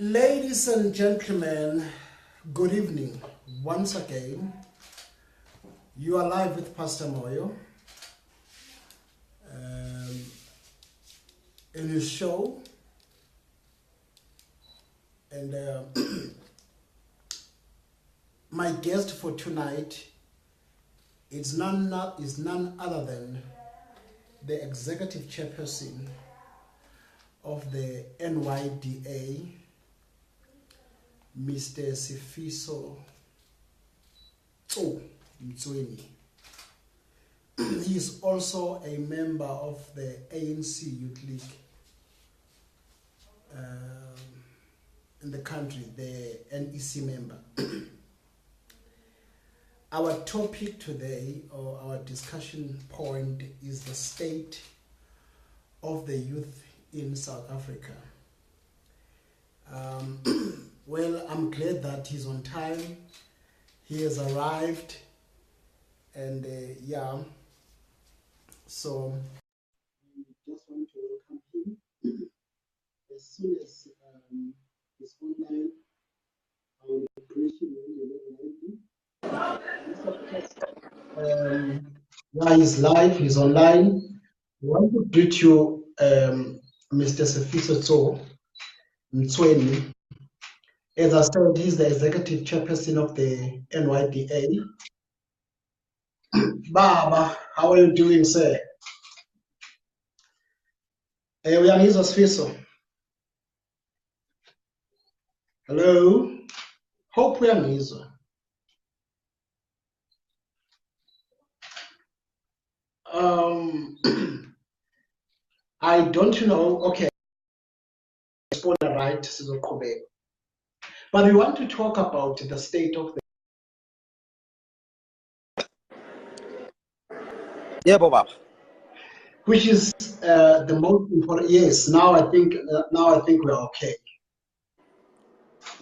Ladies and gentlemen, good evening once again. You are live with Pastor Moyo in his show, and my guest for tonight is none other than the executive chairperson of the NYDA, Mr. Sifiso Mtsweni. He is also a member of the ANC Youth League in the country, the NEC member. Our topic today, or our discussion point, is the state of the youth in South Africa. Well, I'm glad that he's on time. He has arrived, and so we just want to welcome him. As soon as he's online, I will appreciate he's live, he's online. I want to greet you, Mr. Sifiso Mtsweni. As I said, he's the executive chairperson of the NYDA. Baba, how are you doing, sir? We are Sifiso. Hello. Hope we are Mizo. I don't know. Okay. Spoiler, right? But we want to talk about the state of the. Yeah, Boba. Which is the most important. Yes. Now I think we're okay.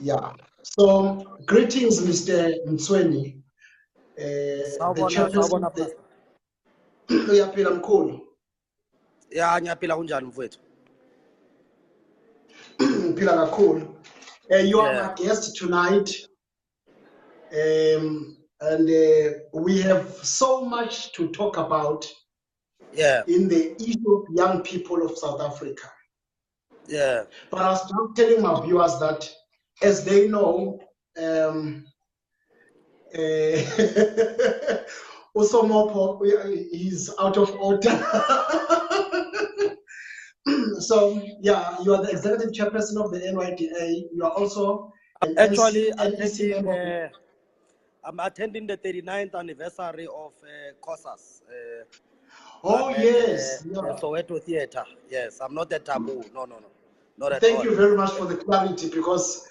Yeah. So greetings, Mr. Mtsweni. The chairperson of the. Uyaphila mkhulu. Yeah, ngiyaphila kunjani mfowethu? Phila kakhulu. You are my guest tonight. And we have so much to talk about in the issue of young people of South Africa. Yeah. But I was just telling my viewers that, as they know, Usomopo is out of order. So, yeah, you are the executive chairperson of the NYDA. You are also an actually NEC member. I'm attending the 39th anniversary of COSAS. Yes. Soweto Theatre. Yes, I'm not a taboo. No. Not at all. Thank you very much for the clarity, because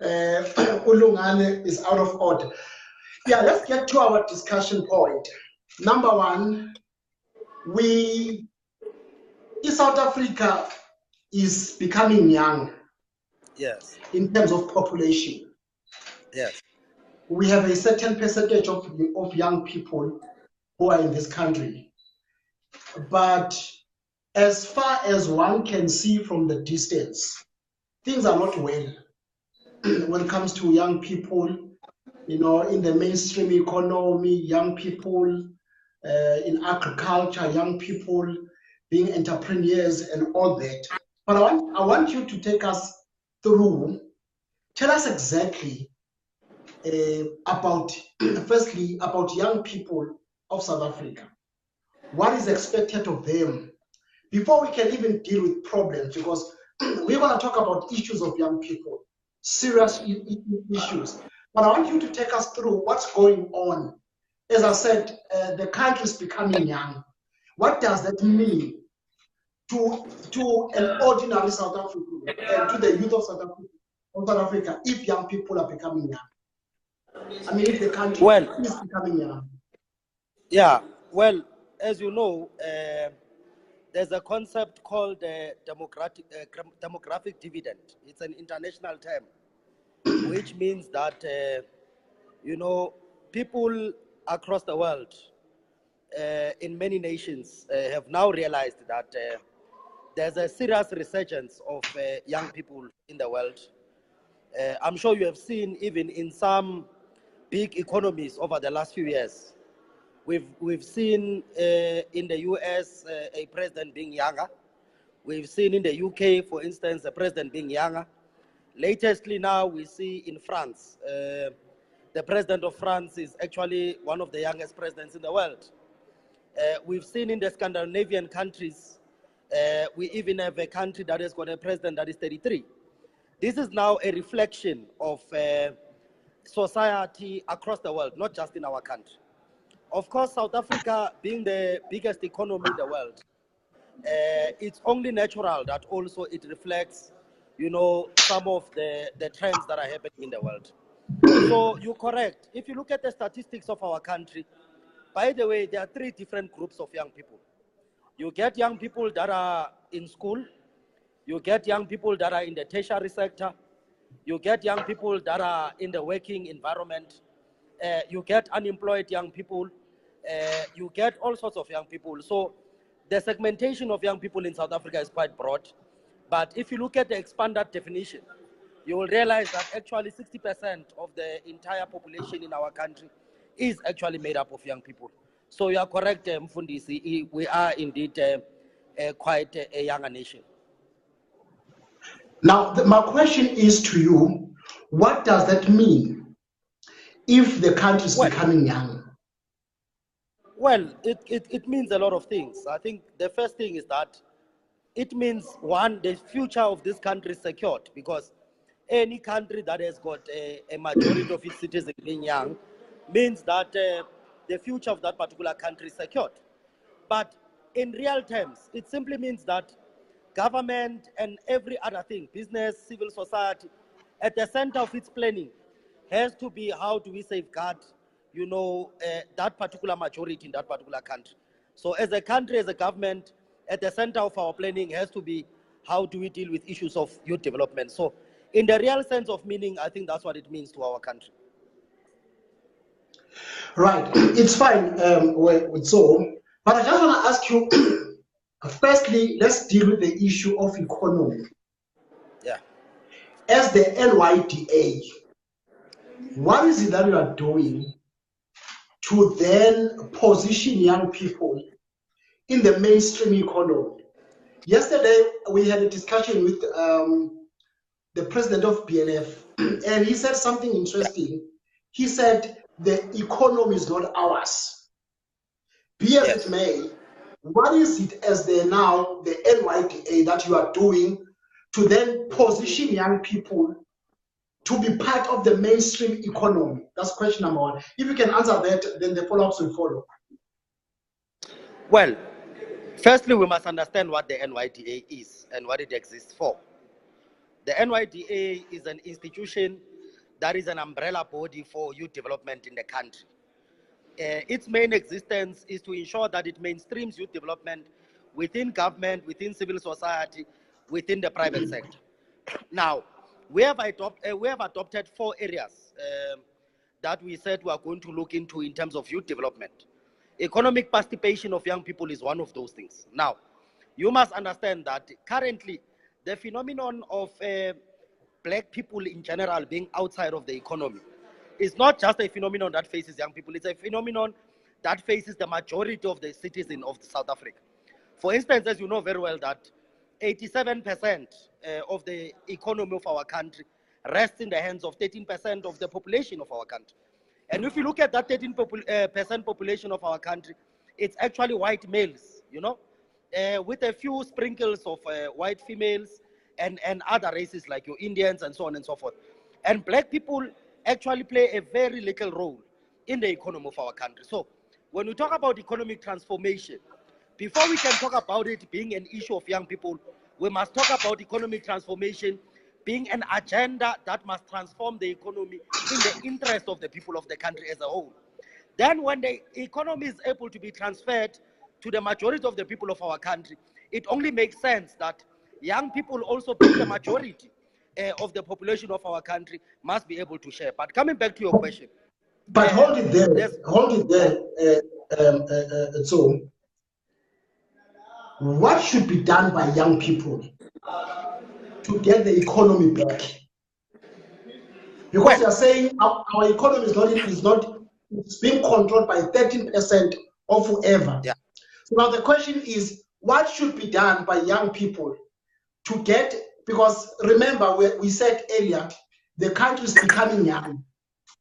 Ulungane is out of order. Yeah, let's get to our discussion point. Number one, South Africa is becoming young. Yes. In terms of population. Yes. We have a certain percentage of young people who are in this country. But as far as one can see from the distance, things are not well when it comes to young people, in the mainstream economy, young people in agriculture, young people being entrepreneurs and all that. But I want you to take us through, tell us exactly firstly, about young people of South Africa. What is expected of them before we can even deal with problems, because we're going to talk about issues of young people, serious issues. But I want you to take us through what's going on. As I said, the country is becoming young. What does that mean to an ordinary South African, to the youth of South Africa, if young people are becoming young? I mean, if the country is becoming young. Yeah, well, as you know, there's a concept called demographic dividend. It's an international term, which means that, people across the world, in many nations, have now realized that there's a serious resurgence of young people in the world. I'm sure you have seen even in some big economies over the last few years. We've seen in the US a president being younger. We've seen in the UK, for instance, a president being younger. Latestly now we see in France, the president of France is actually one of the youngest presidents in the world. We've seen in the Scandinavian countries, we even have a country that has got a president that is 33. This is now a reflection of society across the world, not just in our country. Of course, South Africa being the biggest economy in the world, it's only natural that also it reflects, some of the trends that are happening in the world. So you're correct. If you look at the statistics of our country, by the way, there are three different groups of young people. You get young people that are in school, you get young people that are in the tertiary sector, you get young people that are in the working environment, you get unemployed young people, you get all sorts of young people. So the segmentation of young people in South Africa is quite broad. But if you look at the expanded definition, you will realize that actually 60% of the entire population in our country is actually made up of young people. So you are correct, Mfundisi, we are indeed quite a younger nation. Now, my question is to you, what does that mean if the country is becoming young? Well, it means a lot of things. I think the first thing is that it means, one, the future of this country is secured, because any country that has got a majority of its citizens being young means that the future of that particular country is secured. But in real terms, it simply means that government and every other thing, business, civil society, at the center of its planning has to be how do we safeguard, that particular majority in that particular country. So as a country, as a government, at the center of our planning has to be how do we deal with issues of youth development. So in the real sense of meaning, I think that's what it means to our country. Right, it's fine, so, but I just want to ask you, firstly, let's deal with the issue of economy. Yeah. As the NYDA, what is it that you are doing to then position young people in the mainstream economy? Yesterday, we had a discussion with the president of BNF, and he said something interesting. He said, the economy is not ours. Be as it may, what is it as the NYDA that you are doing to then position young people to be part of the mainstream economy? That's question number one. If you can answer that, then the follow-ups will follow. Well, firstly, we must understand what the NYDA is and what it exists for. The NYDA is an institution that is an umbrella body for youth development in the country. Its main existence is to ensure that it mainstreams youth development within government, within civil society, within the private sector. Now, we have adopted 4 areas that we said we are going to look into in terms of youth development. Economic participation of young people is one of those things. Now, you must understand that currently the phenomenon of black people in general being outside of the economy is not just a phenomenon that faces young people, it's a phenomenon that faces the majority of the citizens of South Africa. For instance, as you know very well, that 87% of the economy of our country rests in the hands of 13% of the population of our country. And if you look at that 13% population of our country, it's actually white males, with a few sprinkles of white females and other races like your Indians and so on and so forth. And black people actually play a very little role in the economy of our country. So when we talk about economic transformation, before we can talk about it being an issue of young people, we must talk about economic transformation being an agenda that must transform the economy in the interest of the people of the country as a whole. Then when the economy is able to be transferred to the majority of the people of our country, it only makes sense that young people also being the majority of the population of our country must be able to share. But coming back to your question. But hold it there, so what should be done by young people to get the economy back? Because you are saying our economy it's being controlled by 13% of whoever. Yeah. So now the question is, what should be done by young people to get, because remember we said earlier, the country is becoming young.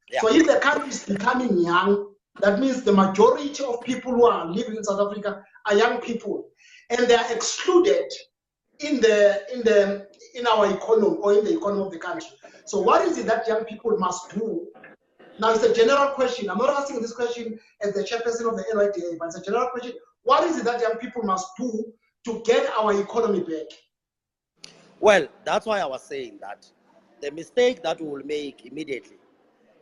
Yeah. So if the country is becoming young, that means the majority of people who are living in South Africa are young people, and they are excluded in our economy or in the economy of the country. So what is it that young people must do? Now it's a general question. I'm not asking this question as the chairperson of the NYDA, but it's a general question. What is it that young people must do to get our economy back? Well, that's why I was saying that the mistake that we will make immediately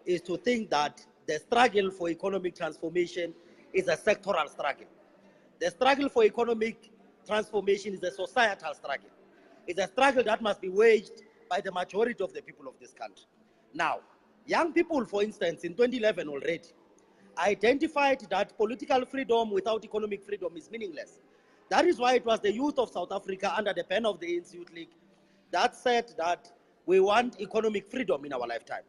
is to think that the struggle for economic transformation is a sectoral struggle. The struggle for economic transformation is a societal struggle. It's a struggle that must be waged by the majority of the people of this country. Now, young people, for instance, in 2011 already identified that political freedom without economic freedom is meaningless. That is why it was the youth of South Africa under the pen of the ANC Youth League that said that we want economic freedom in our lifetime.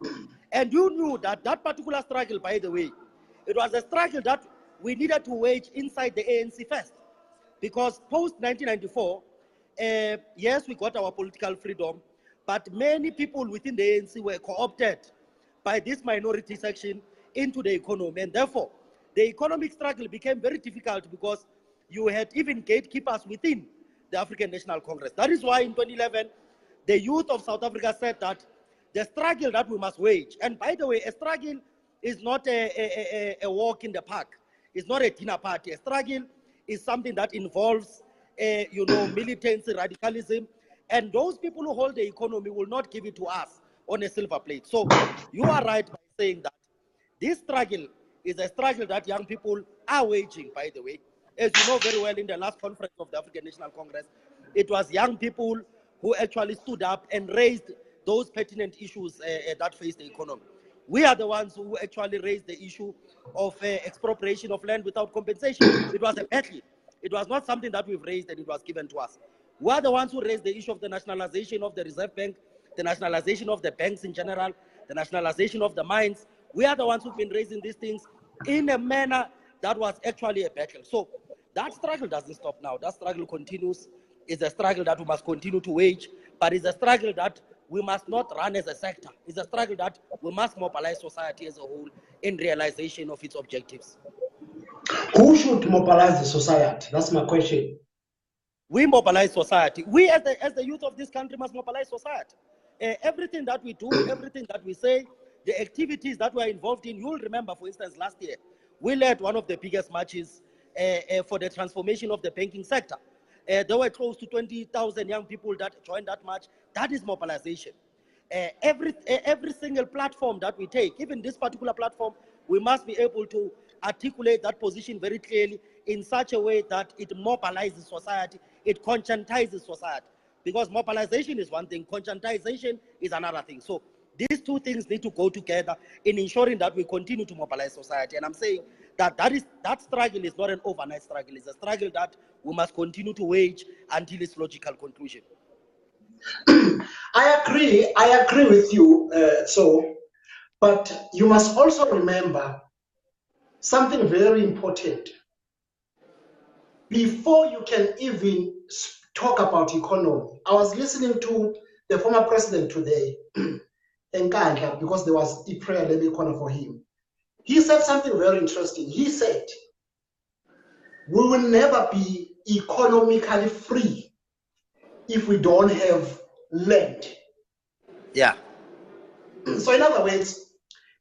And you knew that that particular struggle, by the way, it was a struggle that we needed to wage inside the ANC first. Because post-1994, yes, we got our political freedom, but many people within the ANC were co-opted by this minority section into the economy. And therefore, the economic struggle became very difficult because you had even gatekeepers within the African National Congress. That is why in 2011, the youth of South Africa said that the struggle that we must wage, and by the way, a struggle is not a walk in the park. It's not a dinner party. A struggle is something that involves, militancy, radicalism, and those people who hold the economy will not give it to us on a silver plate. So you are right by saying that this struggle is a struggle that young people are waging, by the way. As you know very well, in the last conference of the African National Congress, it was young people who actually stood up and raised those pertinent issues that face the economy. We are the ones who actually raised the issue of expropriation of land without compensation. It was a battle. It was not something that we've raised and it was given to us. We are the ones who raised the issue of the nationalization of the Reserve Bank, the nationalization of the banks in general, the nationalization of the mines. We are the ones who've been raising these things in a manner that was actually a battle. So that struggle doesn't stop now. That struggle continues. It's a struggle that we must continue to wage, but it's a struggle that we must not run as a sector. It's a struggle that we must mobilize society as a whole in realization of its objectives. Who should mobilize the society? That's my question. We mobilize society. We as the youth of this country must mobilize society. Everything that we do, everything that we say, the activities that we are involved in, you'll remember, for instance, last year, we led one of the biggest marches for the transformation of the banking sector. There were close to 20,000 young people that joined that march. That is mobilization. Every single platform that we take, even this particular platform, we must be able to articulate that position very clearly in such a way that it mobilizes society, it conscientizes society. Because mobilization is one thing, conscientization is another thing. So these two things need to go together in ensuring that we continue to mobilize society. And I'm saying that that struggle is not an overnight struggle. It's a struggle that we must continue to wage until its logical conclusion. I agree with you, but you must also remember something very important. Before you can even talk about economy, I was listening to the former president today, Nkandla, because there was a prayer corner for him. He said something very interesting. He said, we will never be economically free if we don't have land. Yeah. So in other words,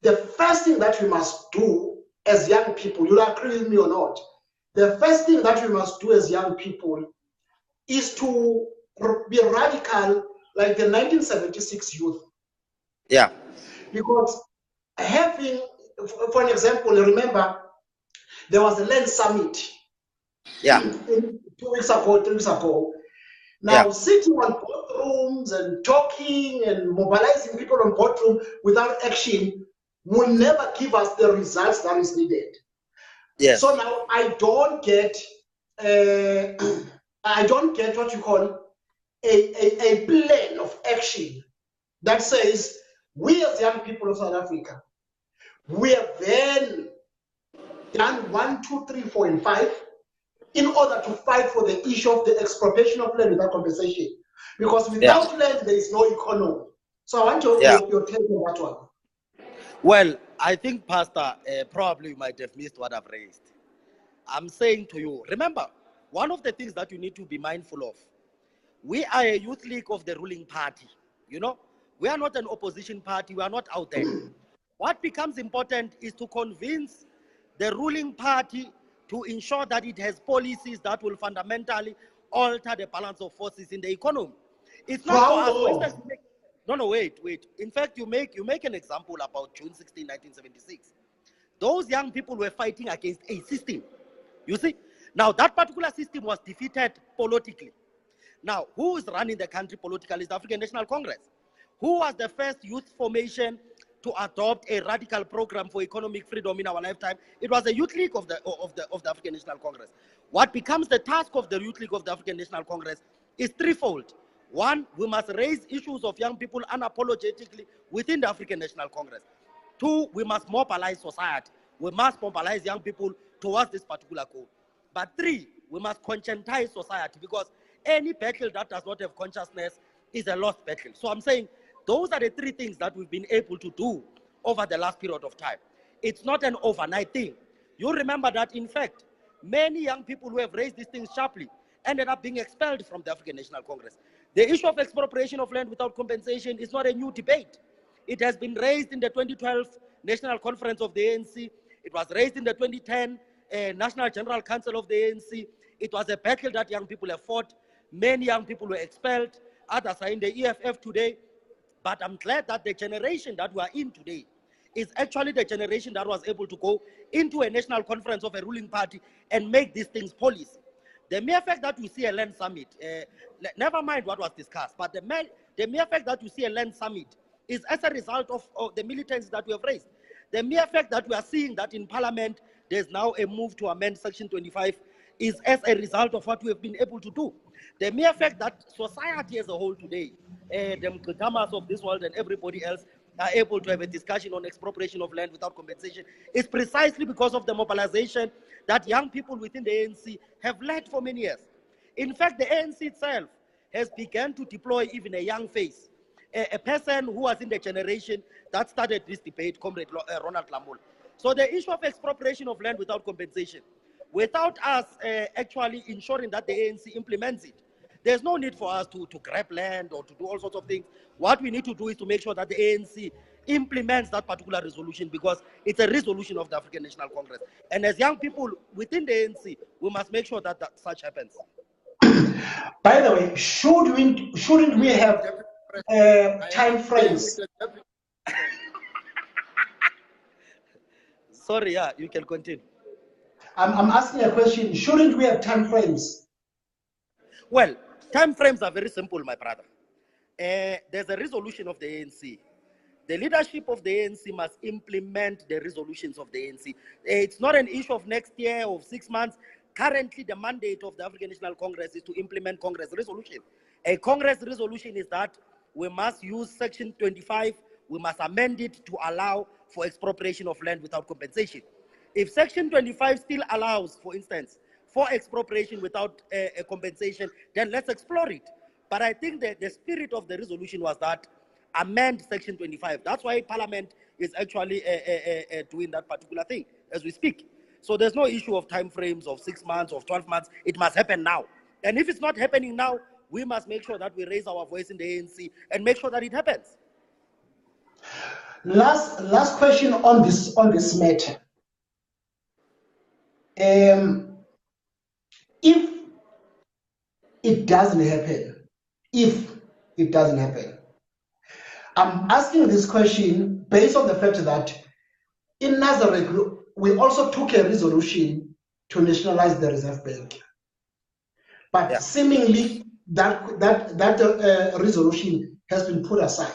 the first thing that we must do as young people, you'll agree with me or not, the first thing that we must do as young people is to be radical like the 1976 youth. Yeah. Because having, for an example, remember, there was a land summit. Yeah. 2 weeks ago, 3 weeks ago. Now, sitting on boardrooms and talking and mobilizing people on boardroom without action will never give us the results that is needed. Yes. So now I don't get what you call a plan of action that says We as young people of South Africa, we have then done 1, 2, 3, 4, and 5 in order to fight for the issue of the expropriation of land without compensation. Because without land, there is no economy. So I want your take on that one. Well, I think, Pastor, probably you might have missed what I've raised. I'm saying to you, remember, one of the things that you need to be mindful of, we are a youth league of the ruling party. You know, we are not an opposition party. We are not out there. What becomes important is to convince the ruling party to ensure that it has policies that will fundamentally alter the balance of forces in the economy. It's not for us. For instance, no, wait. In fact, you make an example about June 16, 1976. Those young people were fighting against a system. You see? Now, that particular system was defeated politically. Now, who is running the country politically is the African National Congress. Who was the first youth formation to adopt a radical program for economic freedom in our lifetime? It was the Youth League of the African National Congress. What becomes the task of the Youth League of the African National Congress is threefold. One, we must raise issues of young people unapologetically within the African National Congress. Two, we must mobilize society. We must mobilize young people towards this particular goal. But three, we must conscientize society, because any battle that does not have consciousness is a lost battle. So I'm saying those are the three things that we've been able to do over the last period of time. It's not an overnight thing. You remember that, in fact, many young people who have raised these things sharply ended up being expelled from the African National Congress. The issue of expropriation of land without compensation is not a new debate. It has been raised in the 2012 National Conference of the ANC. It was raised in the 2010 National General Council of the ANC. It was a battle that young people have fought. Many young people were expelled. Others are in the EFF today. But I'm glad that the generation that we are in today is actually the generation that was able to go into a national conference of a ruling party and make these things policy. The mere fact that we see a land summit, never mind what was discussed, but the mere fact that we see a land summit is as a result of the militants that we have raised. The mere fact that we are seeing that in Parliament there's now a move to amend Section 25 is as a result of what we have been able to do. The mere fact that society as a whole today, the Mqitamas of this world and everybody else are able to have a discussion on expropriation of land without compensation is precisely because of the mobilization that young people within the ANC have led for many years. In fact, the ANC itself has begun to deploy even a young face, a person who was in the generation that started this debate, Comrade Ronald Lamola. So the issue of expropriation of land without compensation, without us actually ensuring that the ANC implements it, there's no need for us to grab land or to do all sorts of things. What we need to do is to make sure that the ANC implements that particular resolution, because it's a resolution of the African National Congress. And as young people within the ANC, we must make sure that such happens. By the way, shouldn't we have time frames? Sorry, yeah, you can continue. I'm asking a question. Shouldn't we have time frames? Well, time frames are very simple, my brother. There's a resolution of the ANC. The leadership of the ANC must implement the resolutions of the ANC. It's not an issue of next year or 6 months. Currently, the mandate of the African National Congress is to implement Congress resolution. A Congress resolution is that we must use Section 25, we must amend it to allow for expropriation of land without compensation. If Section 25 still allows, for instance, for expropriation without a compensation, then let's explore it. But I think that the spirit of the resolution was that amend Section 25. That's why Parliament is actually doing that particular thing as we speak. So there's no issue of time frames of 6 months, of 12 months. It must happen now. And if it's not happening now, we must make sure that we raise our voice in the ANC and make sure that it happens. Last question on this matter. If it doesn't happen, I'm asking this question based on the fact that in Nazareth, we also took a resolution to nationalize the Reserve Bank. But seemingly that resolution has been put aside.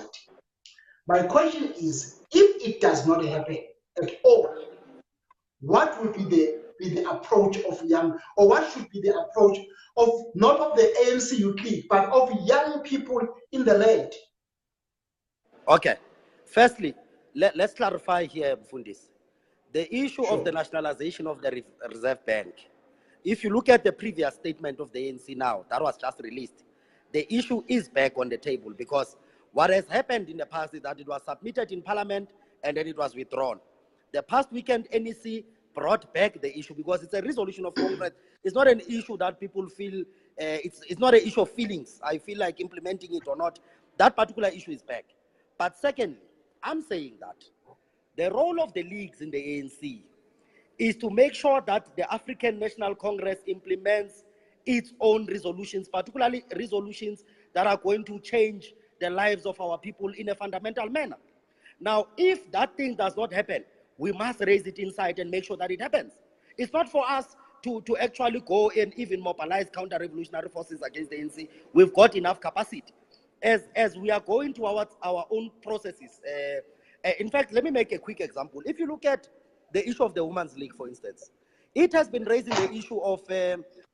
My question is, if it does not happen at all, what would be the approach of young, or what should be the approach of not of the ANC Youth League, but of young people in the land? Okay. Firstly, let's clarify here, Mfundis. The issue Sure. of the nationalization of the Reserve Bank, if you look at the previous statement of the ANC now, that was just released, the issue is back on the table because what has happened in the past is that it was submitted in Parliament and then it was withdrawn. The past weekend, NEC brought back the issue because it's a resolution of Congress. It's not an issue that people feel, it's not an issue of feelings. I feel like implementing it or not. That particular issue is back. But secondly, I'm saying that the role of the leagues in the ANC is to make sure that the African National Congress implements its own resolutions, particularly resolutions that are going to change the lives of our people in a fundamental manner. Now, if that thing does not happen, we must raise it inside and make sure that it happens. It's not for us to actually go and even mobilize counter-revolutionary forces against the ANC. We've got enough capacity. As we are going towards our own processes, in fact, let me make a quick example. If you look at the issue of the Women's League, for instance, it has been raising the issue of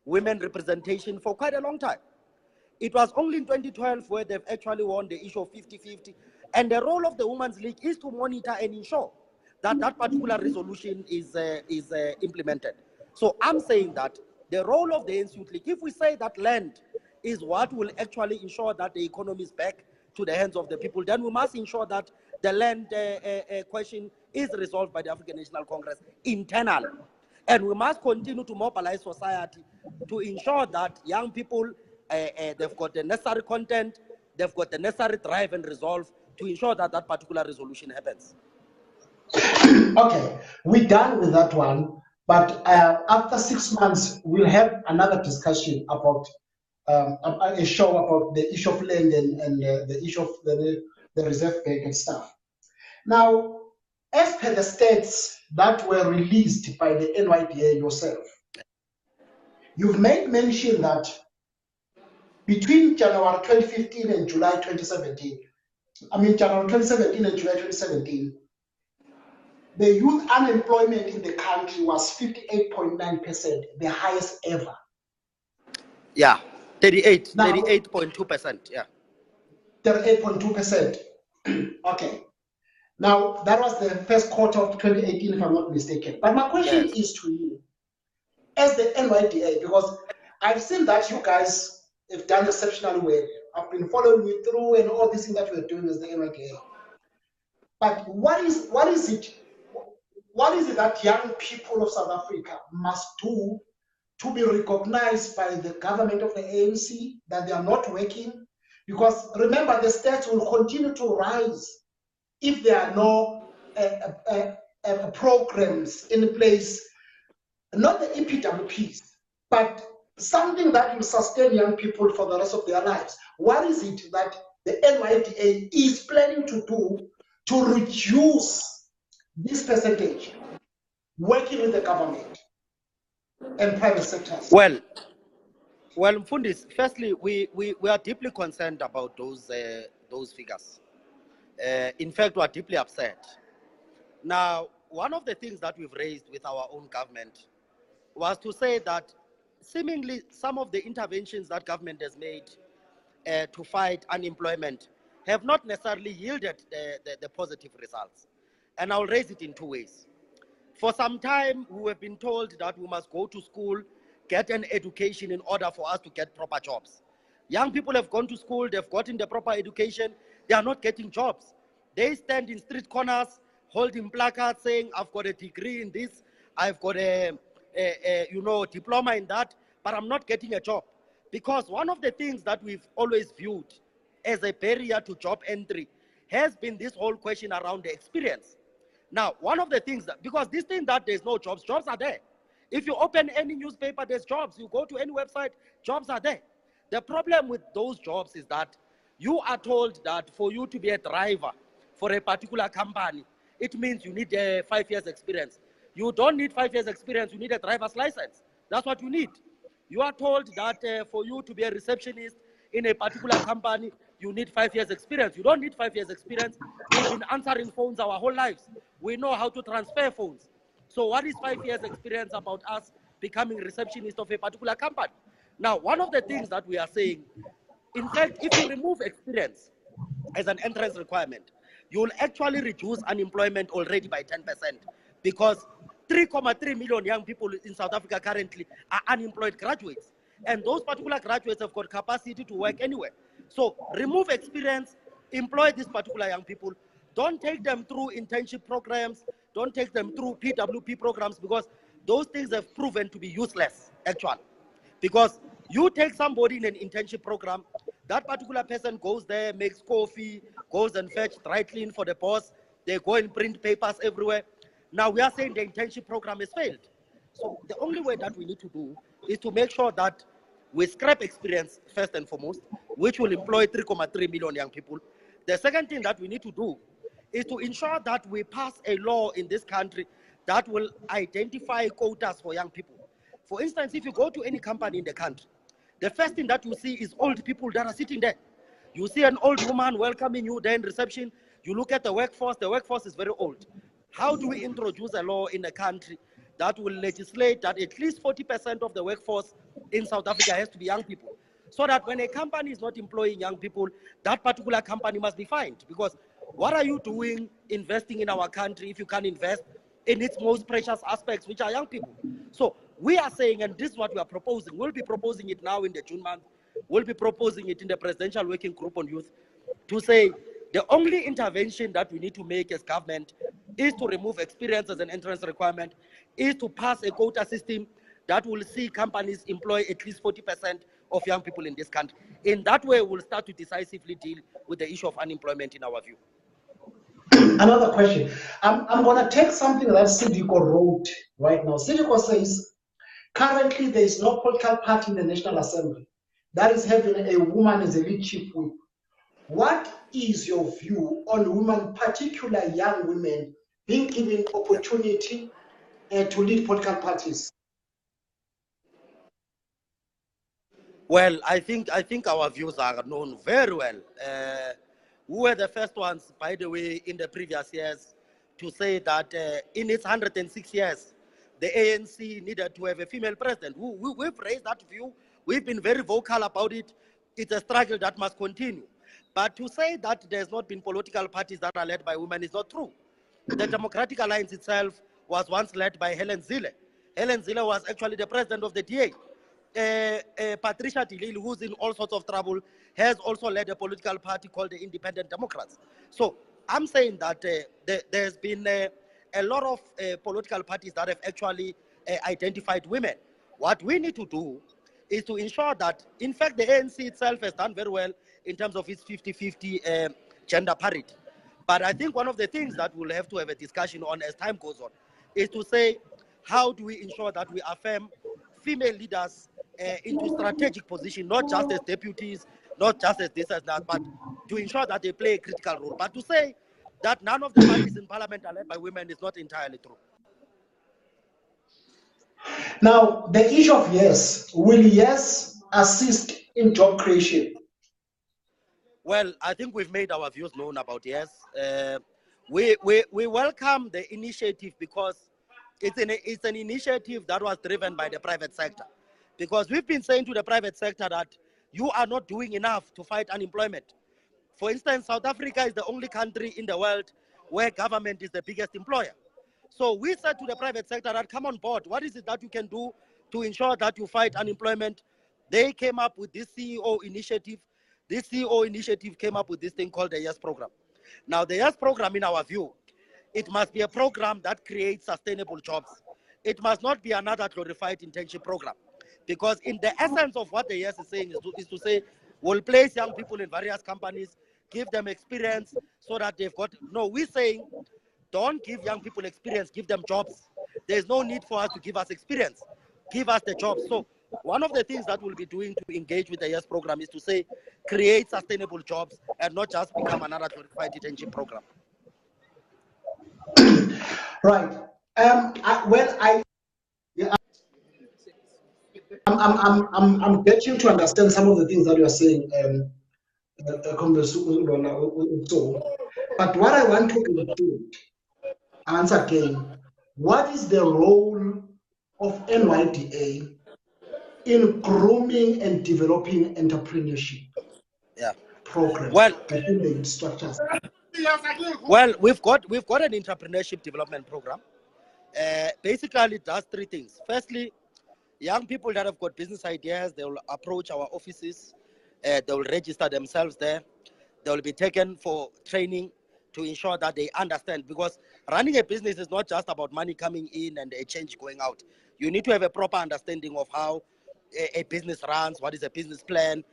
women representation for quite a long time. It was only in 2012 where they've actually won the issue of 50-50. And the role of the Women's League is to monitor and ensure that that particular resolution is implemented. So I'm saying that the role of the ANC Youth League, if we say that land is what will actually ensure that the economy is back to the hands of the people, then we must ensure that the land question is resolved by the African National Congress internally. And we must continue to mobilize society to ensure that young people, they've got the necessary content, they've got the necessary drive and resolve to ensure that that particular resolution happens. Okay, we're done with that one. But after 6 months, we'll have another discussion about a show about the issue of land and the issue of the Reserve Bank and stuff. Now, as per the stats that were released by the NYDA yourself, you've made mention that between January 2015 and July 2017, January 2017 and July 2017, the youth unemployment in the country was 58.9%, the highest ever. Yeah, 38.2%, yeah. 38.2%. Okay. Now, that was the first quarter of 2018, if I'm not mistaken. But my question is to you, as the NYDA, because I've seen that you guys have done exceptionally well. I've been following you through and all this thing that you're doing as the NYDA. But what is it that young people of South Africa must do to be recognized by the government of the ANC that they are not working? Because remember, the stats will continue to rise if there are no programs in place, not the EPWPs, but something that will sustain young people for the rest of their lives. What is it that the NYDA is planning to do to reduce this percentage, working with the government and private sectors? Well, Mfundis, firstly, we are deeply concerned about those figures. In fact, we are deeply upset. Now, one of the things that we've raised with our own government was to say that seemingly some of the interventions that government has made to fight unemployment have not necessarily yielded the positive results. And I'll raise it in two ways. For some time, we have been told that we must go to school, get an education in order for us to get proper jobs. Young people have gone to school, they've gotten the proper education, they are not getting jobs. They stand in street corners, holding placards saying, I've got a degree in this, I've got a diploma in that, but I'm not getting a job. Because one of the things that we've always viewed as a barrier to job entry has been this whole question around the experience. Now, one of the things that, because this thing that there's no jobs, jobs are there. If you open any newspaper, there's jobs. You go to any website, jobs are there. The problem with those jobs is that you are told that for you to be a driver for a particular company, it means you need 5 years experience. You don't need 5 years experience, you need a driver's license. That's what you need. You are told that for you to be a receptionist in a particular company, you need 5 years experience. You don't need 5 years experience. We've been answering phones our whole lives. We know how to transfer phones. So what is 5 years experience about us becoming receptionist of a particular company? Now, one of the things that we are saying, in fact, if you remove experience as an entrance requirement, you'll actually reduce unemployment already by 10%, because 3.3 million young people in South Africa currently are unemployed graduates. And those particular graduates have got capacity to work anywhere. So remove experience, employ these particular young people. Don't take them through internship programs. Don't take them through PWP programs, because those things have proven to be useless, actually. Because you take somebody in an internship program, that particular person goes there, makes coffee, goes and fetch dry clean for the boss. They go and print papers everywhere. Now we are saying the internship program has failed. So the only way that we need to do is to make sure that we scrap experience first and foremost, which will employ 3.3 million young people. The second thing that we need to do is to ensure that we pass a law in this country that will identify quotas for young people. For instance, if you go to any company in the country, the first thing that you see is old people that are sitting there. You see an old woman welcoming you there in reception. You look at the workforce is very old. How do we introduce a law in a country that will legislate that at least 40% of the workforce in South Africa has to be young people? So that when a company is not employing young people, that particular company must be fined. Because what are you doing investing in our country if you can't invest in its most precious aspects, which are young people? So we are saying, and this is what we are proposing, we'll be proposing it now in the June month, we'll be proposing it in the Presidential Working Group on Youth, to say the only intervention that we need to make as government is to remove experience as an entrance requirement, is to pass a quota system that will see companies employ at least 40% of young people in this country. In that way, we'll start to decisively deal with the issue of unemployment in our view. Another question. I'm going to take something that Sifiso wrote right now. Sifiso says, currently there is no political party in the National Assembly that is having a woman as a lead chief whip. What is your view on women, particularly young women, being given opportunity to lead political parties? Well, I think our views are known very well. We were the first ones, by the way, in the previous years to say that in its 106 years, the ANC needed to have a female president. We've raised that view. We've been very vocal about it. It's a struggle that must continue. But to say that there's not been political parties that are led by women is not true. The Democratic Alliance itself was once led by Helen Zille. Helen Zille was actually the president of the DA. Patricia de Lille, who's in all sorts of trouble, has also led a political party called the Independent Democrats. So I'm saying that there's been a lot of political parties that have actually identified women. What we need to do is to ensure that, in fact, the ANC itself has done very well in terms of its 50-50 gender parity. But I think one of the things that we'll have to have a discussion on as time goes on is to say, how do we ensure that we affirm female leaders into strategic position, not just as deputies, not just as this as that, but to ensure that they play a critical role. But to say that none of the parties in parliament are led by women is not entirely true. Now, the issue of yes, will yes assist in job creation? Well, I think we've made our views known about yes. We welcome the initiative because it's an initiative that was driven by the private sector. Because we've been saying to the private sector that you are not doing enough to fight unemployment. For instance, South Africa is the only country in the world where government is the biggest employer. So we said to the private sector that come on board, what is it that you can do to ensure that you fight unemployment? They came up with this CEO initiative. This CEO initiative came up with this thing called the YES program. Now, the YES program, in our view, it must be a program that creates sustainable jobs. It must not be another glorified internship program. Because in the essence of what the YES is saying is to say, we'll place young people in various companies, give them experience so that they've got, no, we're saying, don't give young people experience, give them jobs. There's no need for us to give us experience. Give us the jobs. So one of the things that we'll be doing to engage with the YES program is to say, create sustainable jobs and not just become another glorified internship program. Right. I'm getting to understand some of the things that you are saying, but what I want to include, answer again, what is the role of NYDA in grooming and developing entrepreneurship programs within the structures? Well, we've got an entrepreneurship development program. Basically, it does three things. Firstly, young people that have got business ideas, they will approach our offices. They will register themselves there. They will be taken for training to ensure that they understand. Because running a business is not just about money coming in and a change going out. You need to have a proper understanding of how a business runs, what is a business plan,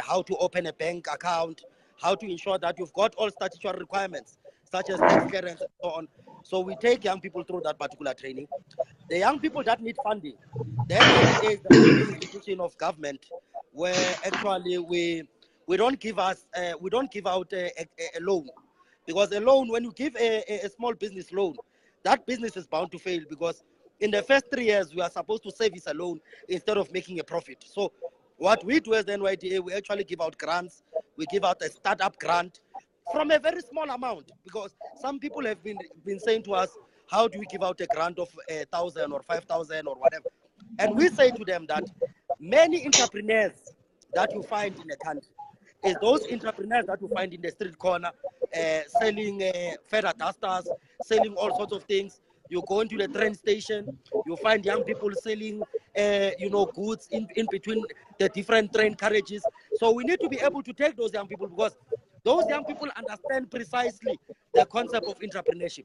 how to open a bank account, how to ensure that you've got all statutory requirements, such as tax clearance and so on. So we take young people through that particular training. The young people that need funding, the NYDA is the only institution of government where actually we don't give out a loan, because a loan, when you give a small business loan, that business is bound to fail, because in the first 3 years we are supposed to service a loan instead of making a profit. So what we do as the NYDA, we actually give out grants. We give out a startup grant from a very small amount, because some people have been saying to us, how do we give out a grant of 1,000 or 5,000 or whatever? And we say to them that many entrepreneurs that you find in the country is those entrepreneurs that you find in the street corner, selling feather dusters, selling all sorts of things. You go into the train station, you find young people selling, goods in between the different train carriages. So we need to be able to take those young people, because those young people understand precisely the concept of entrepreneurship.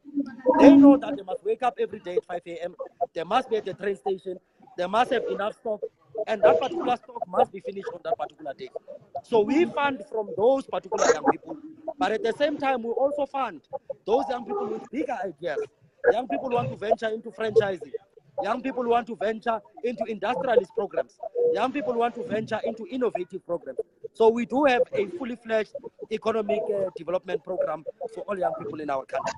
They know that they must wake up every day at 5 a.m. They must be at the train station. They must have enough stock, and that particular stock must be finished on that particular day. So we fund from those particular young people, but at the same time, we also fund those young people with bigger ideas. Young people want to venture into franchising. Young people want to venture into industrialist programs. Young people want to venture into innovative programs. So we do have a fully fledged economic development program for all young people in our country.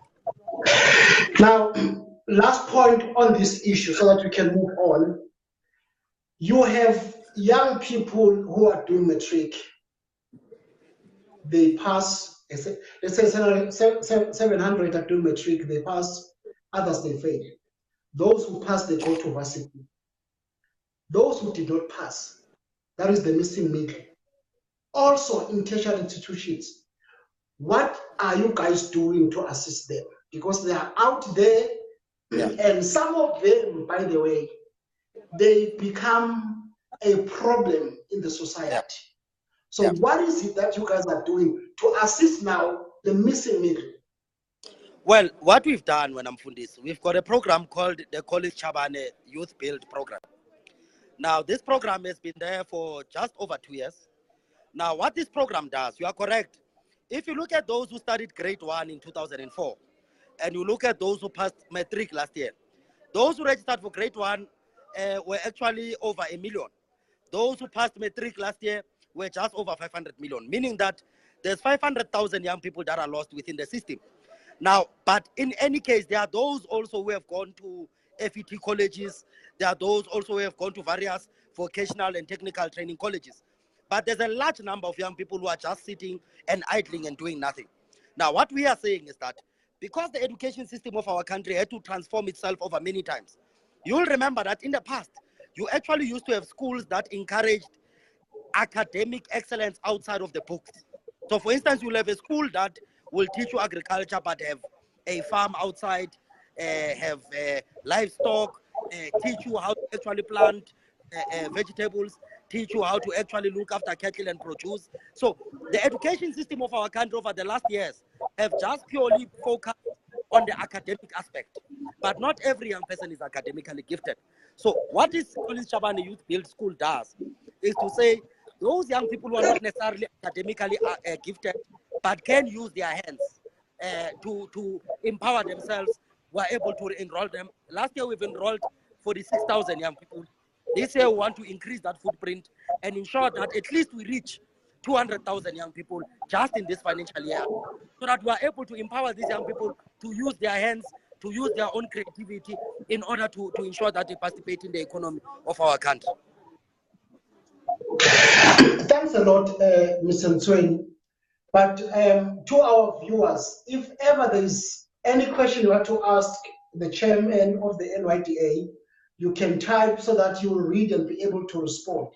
Now, last point on this issue so that we can move on. You have young people who are doing matric. They pass, let's say 700 are doing matric, they pass, others they fail. Those who pass, they go to varsity. Those who did not pass, that is the missing middle. Also in tertiary institutions, what are you guys doing to assist them? Because they are out there, and some of them, by the way, they become a problem in the society. So what is it that you guys are doing to assist now the missing middle? Well, what we've done when I'm Fundis, we've got a program called the College Chabane Youth Build Program. Now, this program has been there for just over 2 years. Now, what this program does, you are correct. If you look at those who studied grade 1 in 2004, and you look at those who passed matric last year, those who registered for grade 1 were actually over 1 million. Those who passed matric last year were just over 500 million, meaning that there's 500,000 young people that are lost within the system. Now, but in any case, there are those also who have gone to FET colleges. There are those also who have gone to various vocational and technical training colleges. But there's a large number of young people who are just sitting and idling and doing nothing. Now, what we are saying is that because the education system of our country had to transform itself over many times, you'll remember that in the past, you actually used to have schools that encouraged academic excellence outside of the books. So, for instance, you'll have a school that will teach you agriculture, but have a farm outside, have livestock, teach you how to actually plant vegetables, teach you how to actually look after cattle and produce. So the education system of our country over the last years have just purely focused on the academic aspect. But not every young person is academically gifted. So what this College Chabane Youth Build School does is to say those young people who are not necessarily academically gifted, but can use their hands to empower themselves, we're able to enroll them. Last year, we've enrolled 46,000 young people. This year, we want to increase that footprint and ensure that at least we reach 200,000 young people just in this financial year, so that we are able to empower these young people to use their hands, to use their own creativity in order to ensure that they participate in the economy of our country. Thanks a lot, Mr. Mtsweni. But to our viewers, if ever there is any question you want to ask the chairman of the NYDA, you can type so that you will read and be able to respond.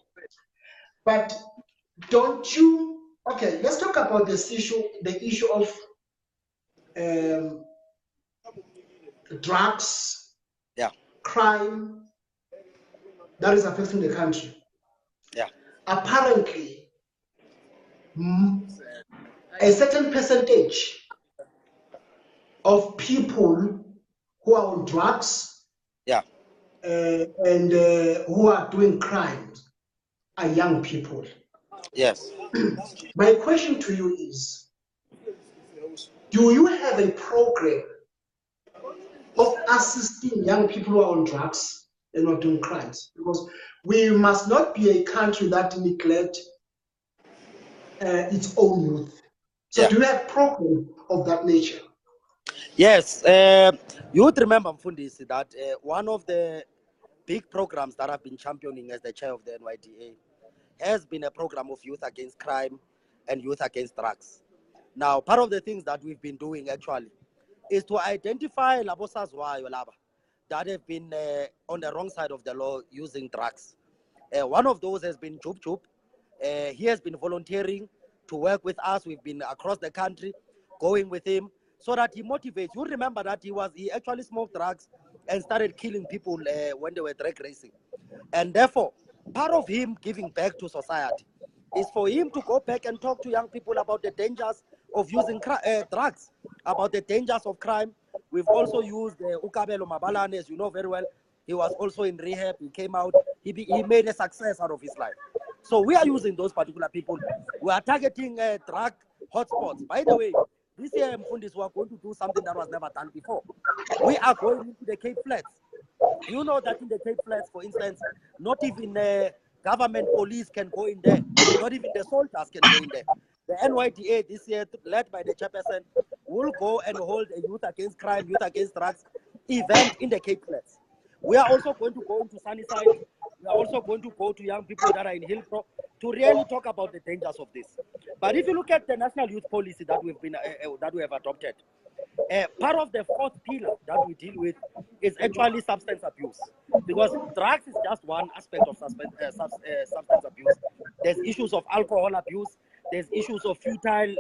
But don't you, okay, let's talk about this issue, the issue of drugs, Yeah. crime that is affecting the country. Yeah. Apparently, a certain percentage of people who are on drugs, Yeah. and who are doing crimes are young people. Yes. My question to you is, do you have a program of assisting young people who are on drugs and not doing crimes? Because we must not be a country that neglect its own youth. So Yeah. do you have program of that nature? Yes. You would remember, Mfundisi, that one of the big programs that I've been championing as the chair of the NYDA has been a program of youth against crime and youth against drugs. Now, part of the things that we've been doing actually is to identify labosazwayo laba that have been on the wrong side of the law using drugs. One of those has been Jub Jub. He has been volunteering to work with us. We've been across the country going with him so that he motivates. You remember that he actually smoked drugs and started killing people when they were drag racing. And therefore, part of him giving back to society is for him to go back and talk to young people about the dangers of using drugs, about the dangers of crime. We've also used Ukabelo Mabalane, as you know very well. He was also in rehab. He came out. He made a success out of his life. So we are using those particular people. We are targeting drug hotspots. By the way, this year, Mfundis, we are going to do something that was never done before. We are going into the Cape Flats. You know that in the Cape Flats, for instance, not even government police can go in there. Not even the soldiers can go in there. The NYDA this year, led by the chairperson, will go and hold a youth against crime, youth against drugs event in the Cape Flats. We are also going to go into Sunnyside. We are also going to go to young people that are in Hillbrook to really talk about the dangers of this. But if you look at the national youth policy that we have adopted, part of the fourth pillar that we deal with is actually substance abuse, because drugs is just one aspect of substance abuse. There's issues of alcohol abuse. There's issues of fetal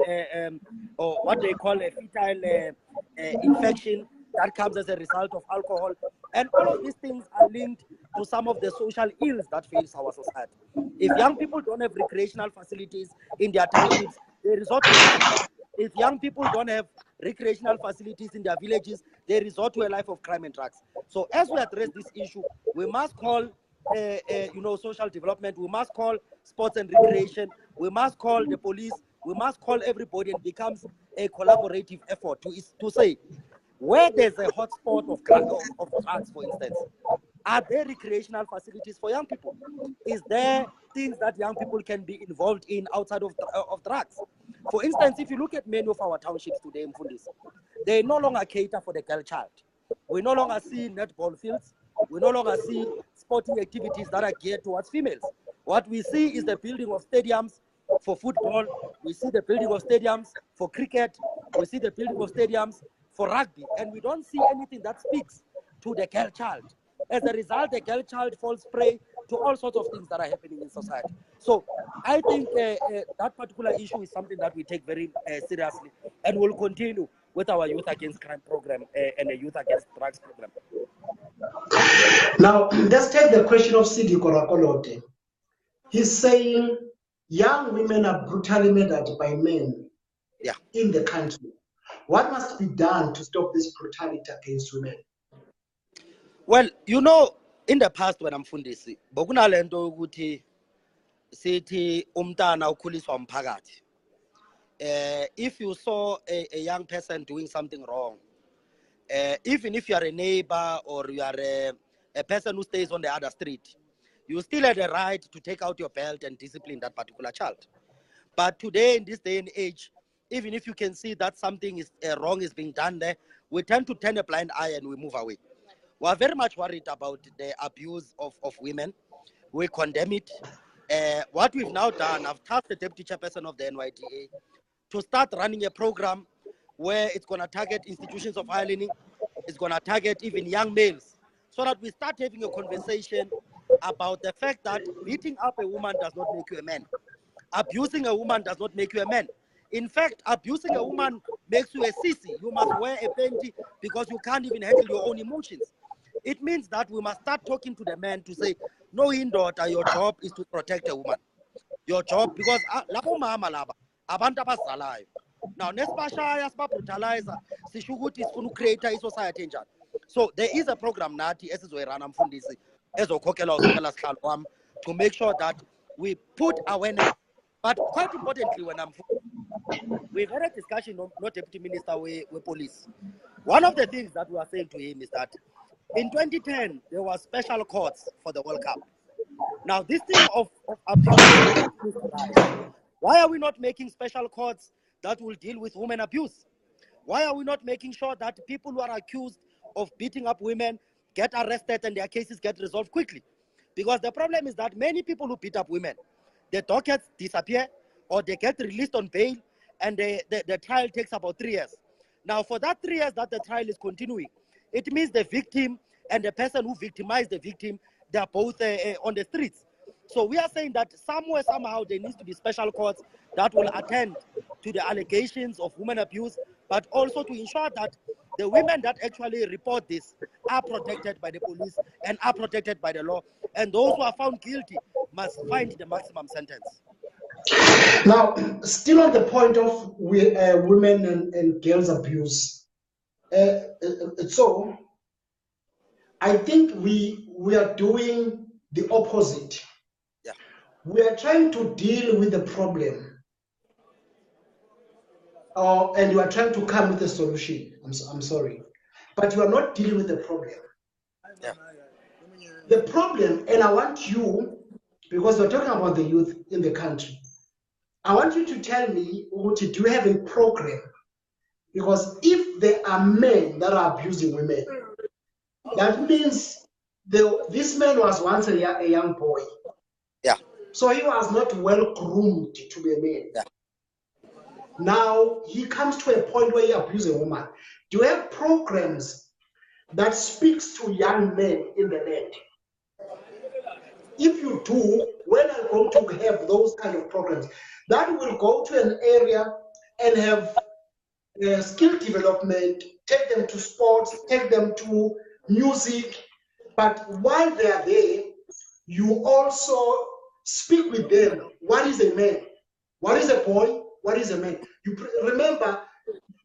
or what they call a fetal infection that comes as a result of alcohol, and all of these things are linked to some of the social ills that face our society. If young people don't have recreational facilities in their townships, they resort to drugs. If young people don't have recreational facilities in their villages, they resort to a life of crime and drugs. So as we address this issue, we must call social development, we must call sports and recreation, we must call the police, we must call everybody, and becomes a collaborative effort to say, where there's a hotspot of drugs, for instance, are there recreational facilities for young people? Is there things that young people can be involved in outside of drugs? For instance, if you look at many of our townships today, Mfundisi, they no longer cater for the girl child. We no longer see netball fields. We no longer see sporting activities that are geared towards females. What we see is the building of stadiums for football. We see the building of stadiums for cricket. We see the building of stadiums for rugby. And we don't see anything that speaks to the girl child. As a result, the girl child falls prey to all sorts of things that are happening in society. So I think that particular issue is something that we take very seriously, and will continue with our Youth Against Crime program and the Youth Against Drugs program. Now, let's take the question of Sidi Korakolote. He's saying young women are brutally murdered by men in the country. What must be done to stop this brutality against women? Well, in the past when I'm Mfundisi, bokunalento ukuthi sithi umntana ukhuliswa umphakathi. If you saw a young person doing something wrong, even if you are a neighbor or you are a person who stays on the other street, you still have the right to take out your belt and discipline that particular child. But today, in this day and age, even if you can see that something is wrong is being done there, we tend to turn a blind eye and we move away. We are very much worried about the abuse of women. We condemn it. What we've now done, I've tasked the deputy chairperson of the NYDA to start running a program where it's going to target institutions of higher learning, it's going to target even young males, so that we start having a conversation about the fact that beating up a woman does not make you a man. Abusing a woman does not make you a man. In fact, abusing a woman makes you a sissy. You must wear a panty because you can't even handle your own emotions. It means that we must start talking to the men to say, no, daughter, your job is to protect a woman. Your job, because labo mama laba, abantu abazalayo. Now, nesibashaya sibabrutalizer, sisho ukuthi sifuna ucreate i-society enjani. So there is a program nathi esizoyirana mfundisi ezokhokhelwa usekela sihlalo wami to make sure that we put awareness. But quite importantly, when we've had a discussion with Deputy Minister with police. One of the things that we are saying to him is that in 2010 there were special courts for the World Cup. Now this thing of abuse, why are we not making special courts that will deal with women abuse? Why are we not making sure that people who are accused of beating up women get arrested and their cases get resolved quickly? Because the problem is that many people who beat up women, the dockets disappear or they get released on bail and the trial takes about 3 years. Now for that 3 years that the trial is continuing, it means the victim and the person who victimized the victim, they are both on the streets. So we are saying that somewhere, somehow, there needs to be special courts that will attend to the allegations of women abuse, but also to ensure that the women that actually report this are protected by the police and are protected by the law, and those who are found guilty must find the maximum sentence. Now, still on the point of women and girls abuse, so I think we are doing the opposite. Yeah. We are trying to deal with the problem, and you are trying to come with a solution. I'm sorry, but you are not dealing with the problem. Yeah. The problem, and I want you, because we're talking about the youth in the country, I want you to tell me, do you have a program? Because if there are men that are abusing women, that means this man was once a young boy. Yeah. So he was not well groomed to be a man. Yeah. Now he comes to a point where he abuses a woman. Do you have programs that speaks to young men in the land? If you do, when are going to have those kind of programs? That will go to an area and have skill development, take them to sports, take them to music. But while they are there, you also speak with them. What is a man? What is a boy? What is a man? You remember,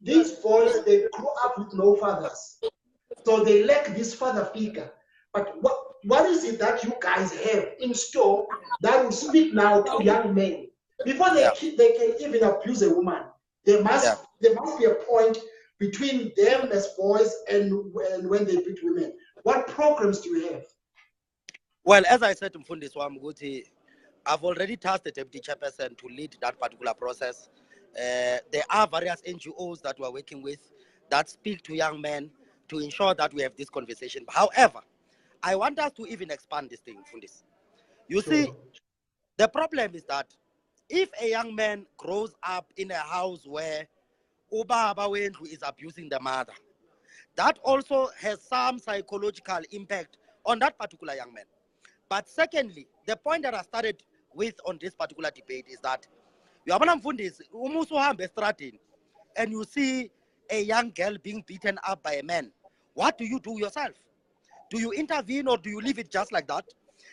these boys, they grew up with no fathers. So they lack this father figure. But what is it that you guys have in store that will speak now to young men? Before they can even abuse a woman, there must be a point between them as boys and when they beat women. What programs do you have? Well, as I said to Mfundisi Wamguti, I've already tasked the deputy chairperson to lead that particular process. There are various NGOs that we're working with that speak to young men to ensure that we have this conversation. However, I want us to even expand this thing, Mfundisi. You see, the problem is that if a young man grows up in a house where ubaba wendlu is abusing the mother, that also has some psychological impact on that particular young man. But secondly, the point that I started with on this particular debate is that you have and you see a young girl being beaten up by a man. What do you do yourself? Do you intervene or do you leave it just like that?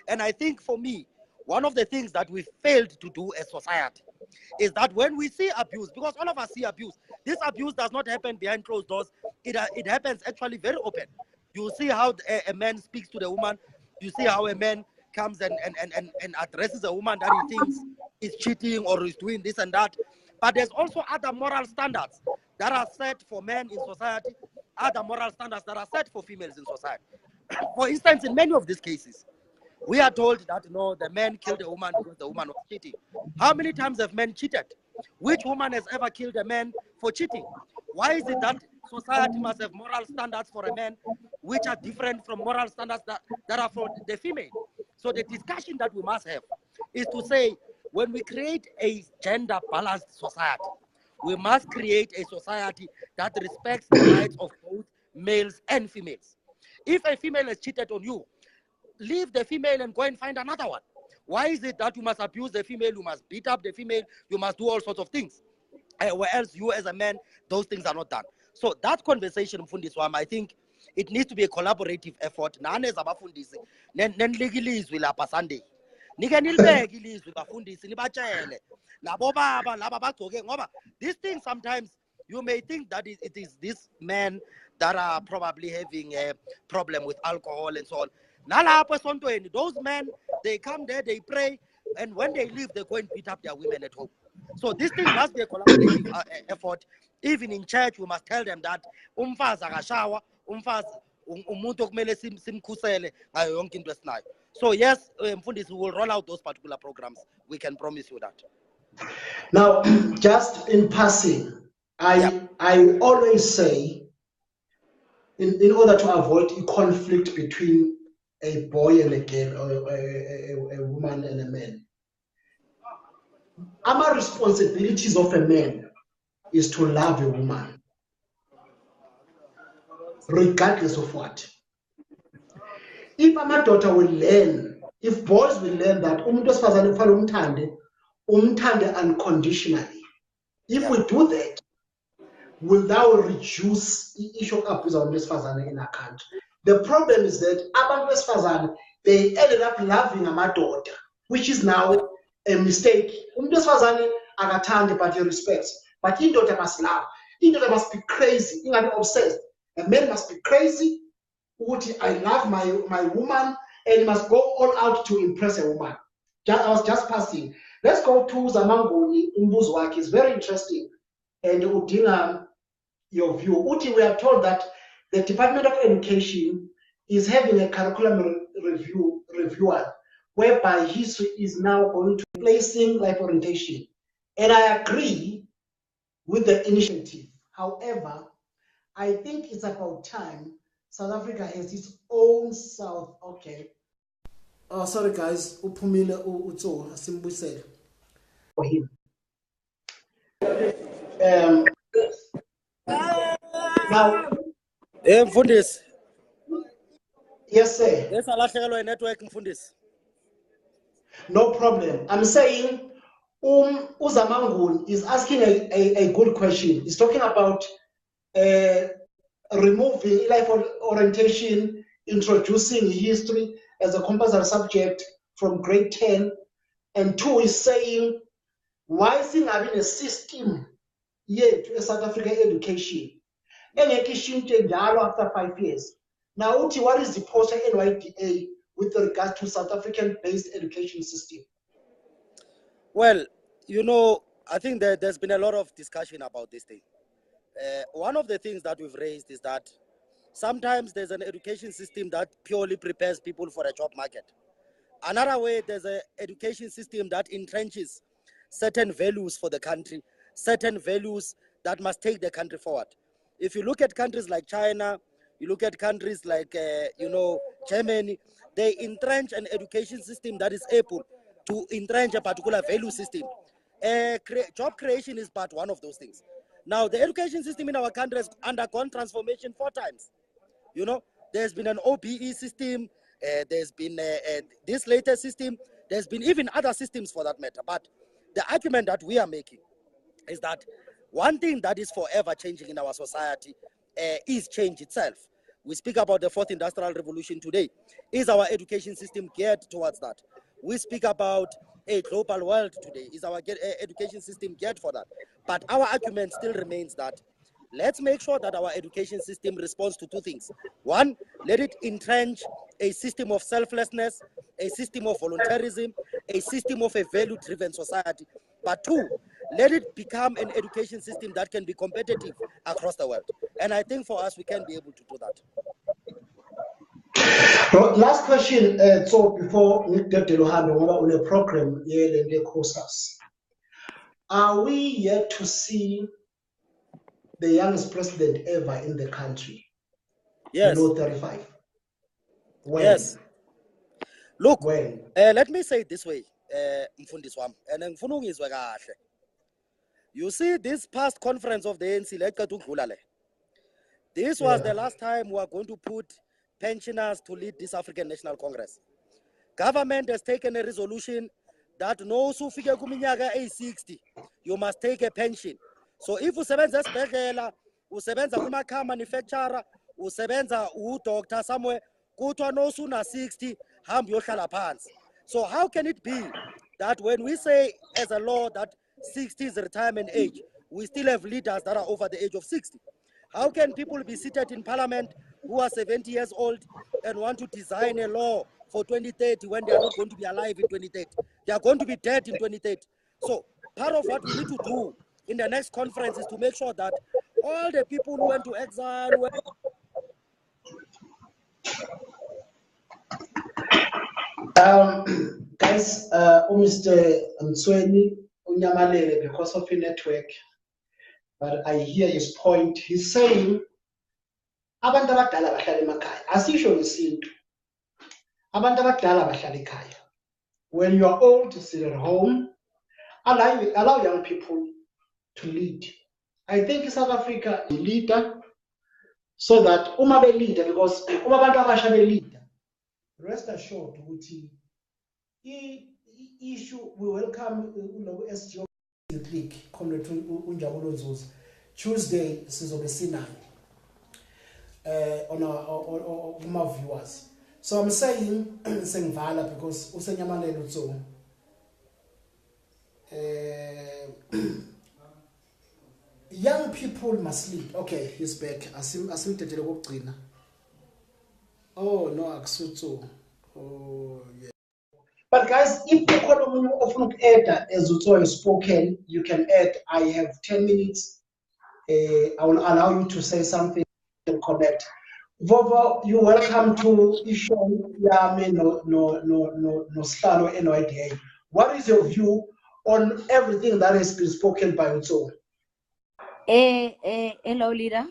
And I think for me, one of the things that we failed to do as society is that when we see abuse, because all of us see abuse, this abuse does not happen behind closed doors. It happens actually very open. You see how a man speaks to the woman. You see how a man comes and addresses a woman that he thinks is cheating or is doing this and that. But there's also other moral standards that are set for men in society, other moral standards that are set for females in society. For instance, in many of these cases, we are told that no, the man killed a woman because the woman was cheating. How many times have men cheated? Which woman has ever killed a man for cheating? Why is it that society must have moral standards for a man which are different from moral standards that are for the female? So the discussion that we must have is to say, when we create a gender balanced society, we must create a society that respects the rights of both males and females. If a female has cheated on you, leave the female and go and find another one. Why is it that you must abuse the female, you must beat up the female, you must do all sorts of things? whereas you as a man, those things are not done. So that conversation, Mfundisi wami, I think it needs to be a collaborative effort. Nane zabafundisi, nenilike ilizwi lapha Sunday. Nike nilibeke ilizwi bafundisi nibatshele. Labo baba laba bagcoke ngoba this thing sometimes you may think that it is these men that are probably having a problem with alcohol and so on. Nalapho esontweni, those men, they come there, they pray, and when they leave, they go and beat up their women at home. So this thing must be a collaborative effort. Even in church, we must tell them that umfazi akashawa, umfazi umuntu okumele simkhusele ngayo yonke into esinayo. So yes, Mfundisi, we will roll out those particular programs. We can promise you that. Now, just in passing, I always say, in order to avoid a conflict between a boy and a girl, or a woman and a man, our responsibilities of a man is to love a woman, regardless of what. If my daughter will learn, if boys will learn that umthande unconditionally, if we do that, will now reduce the issue of abuse in our country. The problem is that abantu besifazane, they ended up loving amadoda, which is now a mistake. Umuntu besifazane akathandi, but he respects. But indoda must love. Indoda must be crazy, ingabe obsessed. A man must be crazy. I love my woman, and he must go all out to impress a woman. I was just passing. Let's go to Zamangoni umbuzo wakhe. It's very interesting. And udinga your view. Uti, we are told that the Department of Education is having a curriculum reviewer, whereby history is now going to replacing life orientation. And I agree with the initiative. However, I think it's about time South Africa has its own South. Okay. Oh, sorry guys. Upumile utso simbusele for him. Now, Mfundisi. Yes, sir. Yes, alahlekelwa network Mfundisi. No problem. I'm saying Uzamangun is asking a good question. He's talking about removing life orientation, introducing history as a compulsory subject from grade 10. And 2 is saying, why is it having a system yet to South African education? After 5 years. Now, what is the post NYDA with regards to South African-based education system? Well, you know, I think that there's been a lot of discussion about this thing. One of the things that we've raised is that sometimes there's an education system that purely prepares people for a job market. Another way, there's an education system that entrenches certain values for the country, certain values that must take the country forward. If you look at countries like China, you look at countries like, Germany, they entrench an education system that is able to entrench a particular value system. Job creation is but one of those things. Now, the education system in our country has undergone transformation 4 times. You know, there's been an OBE system, there's been this latest system, there's been even other systems for that matter. But the argument that we are making is that one thing that is forever changing in our society is change itself. We speak about the 4th industrial revolution today. Is our education system geared towards that? We speak about a global world today. Is our education system geared for that? But our argument still remains that let's make sure that our education system responds to 2 things. 1, let it entrench a system of selflessness, a system of voluntarism, a system of a value-driven society. But 2, let it become an education system that can be competitive across the world. And I think for us, we can be able to do that. Last question, so before we get to on a program here in the courses, are we yet to see the youngest president ever in the country? Yes. Below 35. When? Yes. Look, when? Let me say it this way, Mfundisi wami, and ngifuna ungizwe kahle. You see, this past conference of the ANC, this was the last time we are going to put pensioners to lead this African National Congress. Government has taken a resolution that no sufika kuminyaka 60, you must take a pension. So if usebenza esibhedlela, usebenza kuma-car manufacturer, usebenza u-doctor somewhere, kuthiwa nosuna 60, hambe uyohlala phansi. So how can it be that when we say as a law that 60 is retirement age, we still have leaders that are over the age of 60? How can people be seated in parliament who are 70 years old and want to design a law for 2030 when they are not going to be alive in 2030? They are going to be dead in 2030. So part of what we need to do in the next conference is to make sure that all the people who went to exile, Guys, Mr. Mtsweni unyamalele because of your network, but I hear his point. He's saying abantu abadala bahlala emakhaya. Asisho isintu. Abantu abadala bahlala ekhaya. When you are old, sit at home. Allow young people to lead. I think in South Africa is leader, so that uma be leader, because uma abantu abasha be leader, rest assured ukuthi issue we welcome SGO click Comrade Unjabulo Nzuza. Tuesday sizobe sinani on our viewers. So I'm saying sengivala because usenyamalelo utso young people must lead. Okay, he's back. Asimtetele kokugcina. Oh no, akusutso. Oh yeah. But guys, if you call of add as Utso has spoken, you can add. I have 10 minutes. I will allow you to say something and connect. Vovo, you're welcome to Ishon Yame no Stano NYDA. What is your view on everything that has been spoken by Utso? Hello, leader.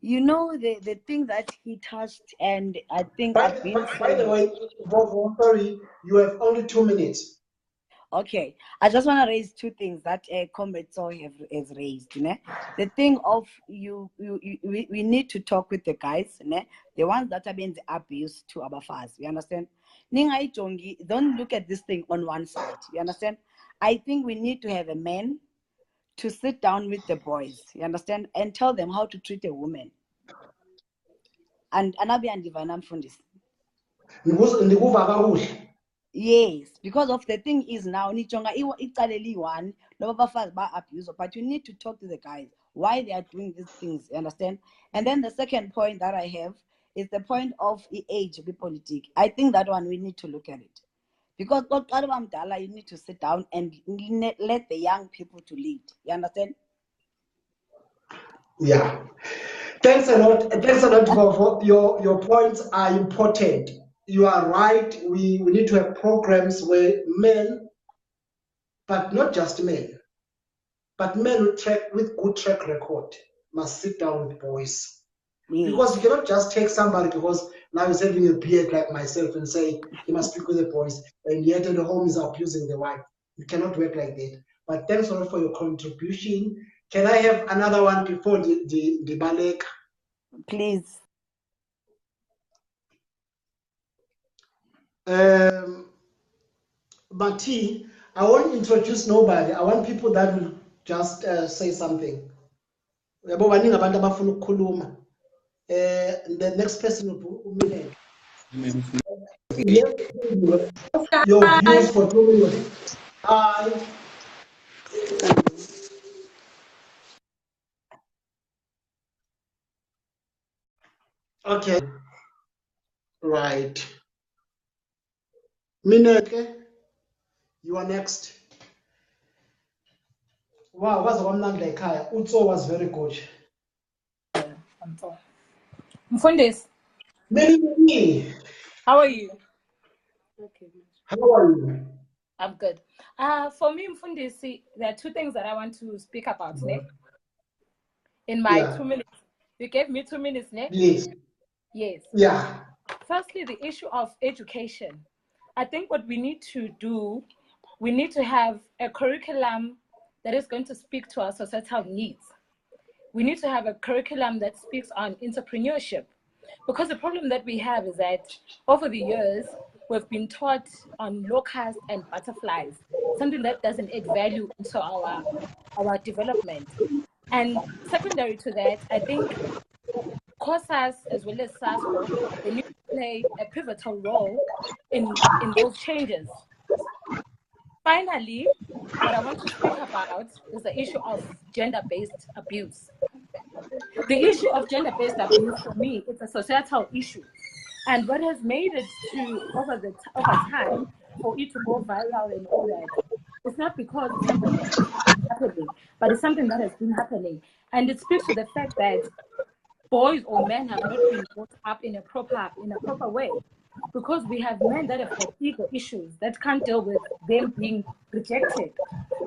You know the thing that he touched, and I think By the way, Vovo, sorry, you have only 2 minutes. Okay, I just want to raise two things that Comrade Soy has raised. You know? The thing of we need to talk with the guys, you know? The ones that have been abused to our fathers. You understand? Ningai Jongi, don't look at this thing on one side. You understand? I think we need to have a man to sit down with the boys. You understand? And tell them how to treat a woman. And Anabi and Divana Fundis. Yes, because of the thing is now Nichonga one abuse, but you need to talk to the guys why they are doing these things, you understand? And then the second point that I have is the point of the age of the politic. I think that one we need to look at it. Because you need to sit down and let the young people to lead. You understand? Yeah. Thanks a lot. Thanks a lot for your points are important. You are right. We need to have programs where men, but not just men, but men with good track record must sit down with boys. Yes. Because you cannot just take somebody because now he's having a beard like myself and say he must speak with the boys, and yet at the home is abusing the wife. It cannot work like that. But thanks a lot for your contribution. Can I have another one before the balek? Please. Mati, I won't introduce nobody. I want people that will just say something. The next person will be your views for 2 minutes. Okay. Right. Mineke, you are next. Wow, what's one land like Kaya? Utso was very good. Mfundis. Many. How are you? Okay. How are you? I'm good. For me, Mfundis, there are two things that I want to speak about today. In my 2 minutes. You gave me 2 minutes, ne? Yes. Yes. Yeah. Firstly, the issue of education. I think what we need to do, we need to have a curriculum that is going to speak to our societal needs. We need to have a curriculum that speaks on entrepreneurship. Because the problem that we have is that over the years, we've been taught on locusts and butterflies, something that doesn't add value into our development. And secondary to that, I think COSAS as well as SASCO, they need to play a pivotal role in those changes. Finally, what I want to speak about is the issue of gender-based abuse. The issue of gender-based abuse, for me, it's a societal issue. And what has made it to, over time, for it to go viral and all that, it's not because it's something that is happening, but it's something that has been happening. And it speaks to the fact that boys or men have not been brought up in a proper way. Because we have men that have got ego issues that can't deal with them being rejected.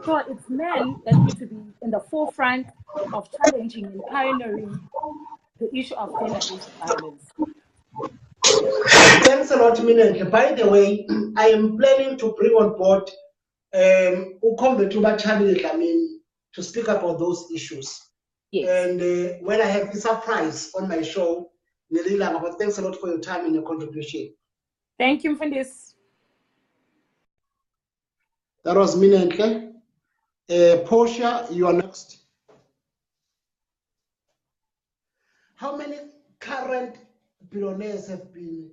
So it's men that need to be in the forefront of challenging and pioneering the issue of gender-based violence. Thanks a lot, Minenke. By the way, I am planning to bring on board Ukombetuba Chani to speak about those issues. Yes. And when I have a surprise on my show, Nilila, but thanks a lot for your time and your contribution. Thank you for this. That was Minenke. Portia, you are next. How many current billionaires have been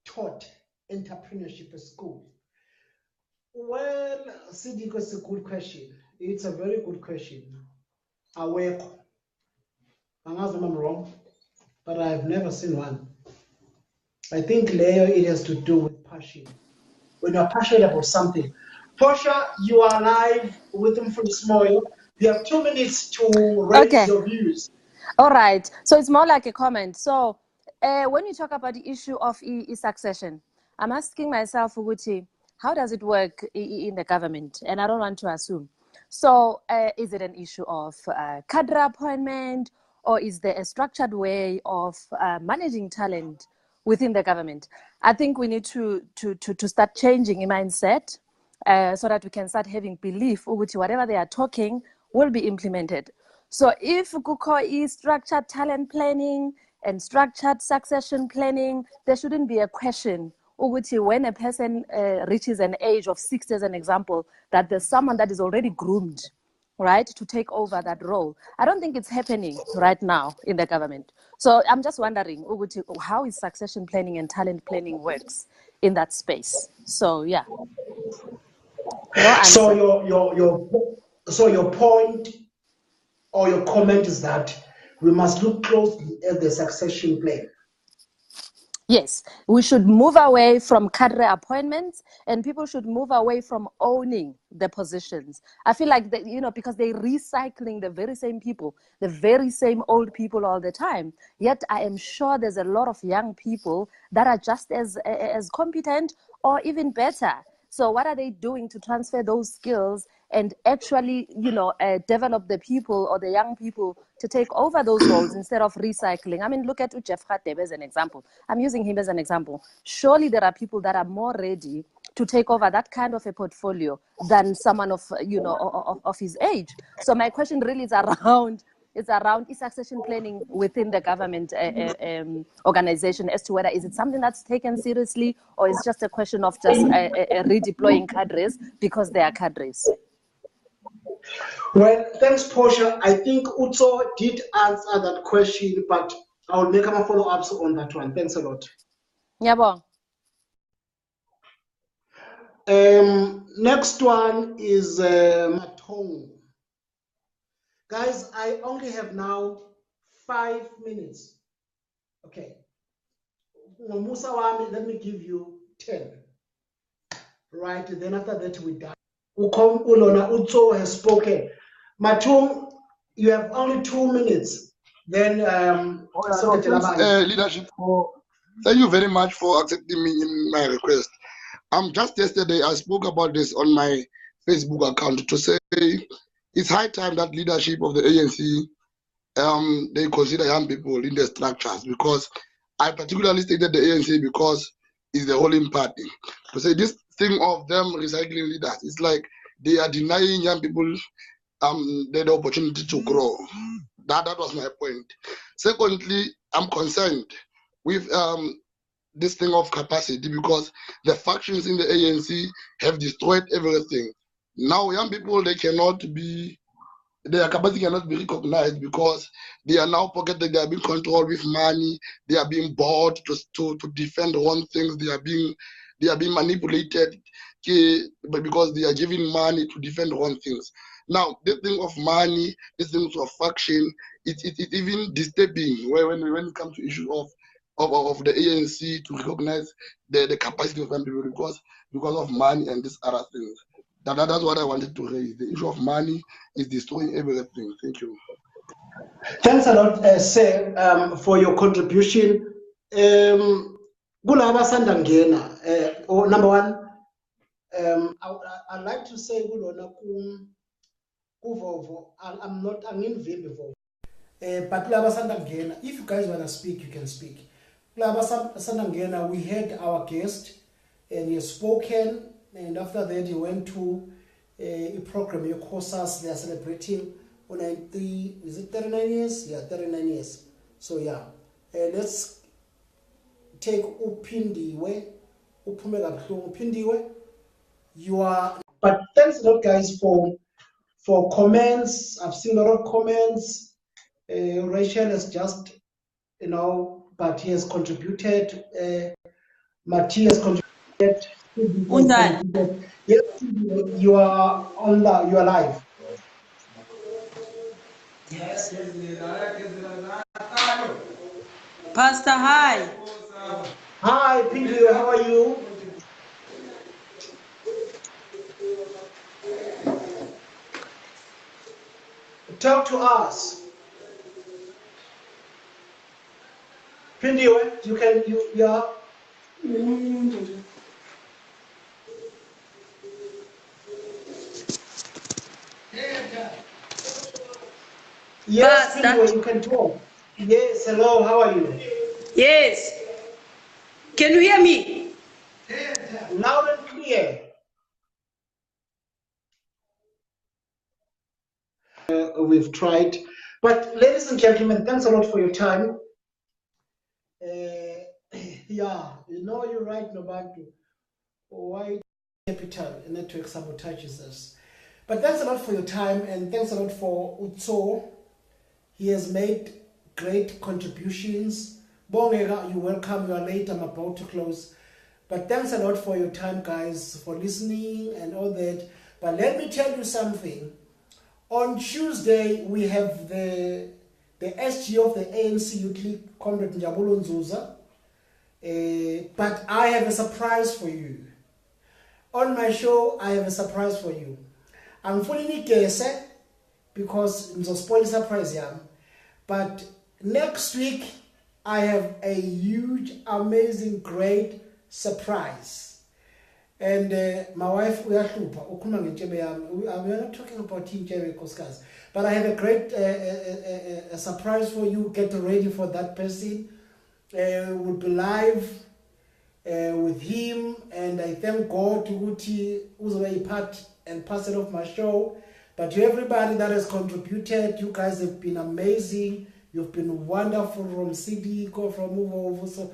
taught entrepreneurship at school? Well, Sidiko, it's a good question. It's a very good question. Awake. I'm wrong, but I've never seen one. I think, Leo, it has to do with passion. When you're passionate about something. Portia, you are live with Pas Moyo. You have 2 minutes to raise your views. All right. So it's more like a comment. So when you talk about the issue of succession, I'm asking myself, Uguti, how does it work in the government? And I don't want to assume. So is it an issue of cadre appointment, or is there a structured way of managing talent within the government? I think we need to start changing in mindset so that we can start having belief, Uguti, whatever they are talking will be implemented. So if Kuko is structured talent planning and structured succession planning, there shouldn't be a question, Uguti, when a person reaches an age of 60, as an example, that there's someone that is already groomed, right, to take over that role. I don't think it's happening right now in the government. So I'm just wondering, Uguti, how is succession planning and talent planning works in that space? So yeah. No answer. So your point or your comment is that we must look closely at the succession plan. Yes, we should move away from cadre appointments, and people should move away from owning the positions. I feel like that, because they're recycling the very same people, the very same old people all the time. Yet I am sure there's a lot of young people that are just as competent or even better. So what are they doing to transfer those skills and actually, develop the people or the young people to take over those roles instead of recycling? I mean, look at Jeff Radebe as an example. I'm using him as an example. Surely there are people that are more ready to take over that kind of a portfolio than someone of his age. So my question really is around succession planning within the government organization, as to whether is it something that's taken seriously, or is just a question of just redeploying cadres because they are cadres. Well, thanks, Portia. I think Utso did answer that question, but I'll make a follow-ups on that one. Thanks a lot. Yeah, next one is Matong. Guys, I only have now 5 minutes. Okay. Musa Wami, let me give you 10. Right, then after that we're done. Ukom Ulona Utso has spoken. Matung, you have only 2 minutes. Then leadership thank you very much for accepting me in my request. Just yesterday I spoke about this on my Facebook account to say it's high time that leadership of the ANC they consider young people in the structures, because I particularly stated the ANC because it's the ruling party. To say this thing of them recycling leaders, it's like they are denying young people the opportunity to grow. That was my point. Secondly, I'm concerned with this thing of capacity, because the factions in the ANC have destroyed everything. Now young people, they cannot be their capacity cannot be recognized because they are now pocketed, they are being controlled with money, they are being bought to defend wrong things, they are being manipulated because they are giving money to defend wrong things. Now, this thing of money, this thing of faction, it's even disturbing when it comes to issue of the ANC to recognize the capacity of some people because of money and these other things. That's what I wanted to raise. The issue of money is destroying everything. Thank you. Thanks a lot, sir, for your contribution. Kulaba sandangena, number one, I'd like to say kulona kuvovo. I'm in Vivo. But kulaba sandangena, if you guys wanna speak, you can speak. Kulaba sandangena, we had our guest, and he has spoken. And after that, he went to a program, your courses, they are celebrating on 39 years? Yeah, 39 years. So yeah, let's take Upindiwe. Upindiwe. You are, but thanks a lot, guys, for comments. I've seen a lot of comments. Rachel has just, but he has contributed. Matthias contributed. Yes, you are on you are live. Yes. Pastor, hi. Hi, Pinky, how are you? Talk to us. Pinky, you are. Yes, Pinky, you can talk. Yes, hello, how are you? Yes. Can you hear me? Loud and clear. We've tried, but ladies and gentlemen, thanks a lot for your time. Yeah, you're right, Nobantu. Why capital network sabotages us? But thanks a lot for your time, and thanks a lot for Utso. He has made great contributions. Bongega, you're welcome. You are late. I'm about to close. But thanks a lot for your time, guys, for listening and all that. But let me tell you something. On Tuesday, we have the SG of the ANC Youth League, Comrade Njabulo Nzuza. But I have a surprise for you. On my show, I have a surprise for you. I'm fully guessing because it's a spoiler surprise, yeah. But next week, I have a huge, amazing, great surprise. And my wife, we are not talking about Team Jerry Koskas, but I have a great a surprise for you. Get ready for that person. We'll be live with him, and I thank God to Uti, who's a part and parcel of my show. But to everybody that has contributed, you guys have been amazing. You've been wonderful from CD, from over. So,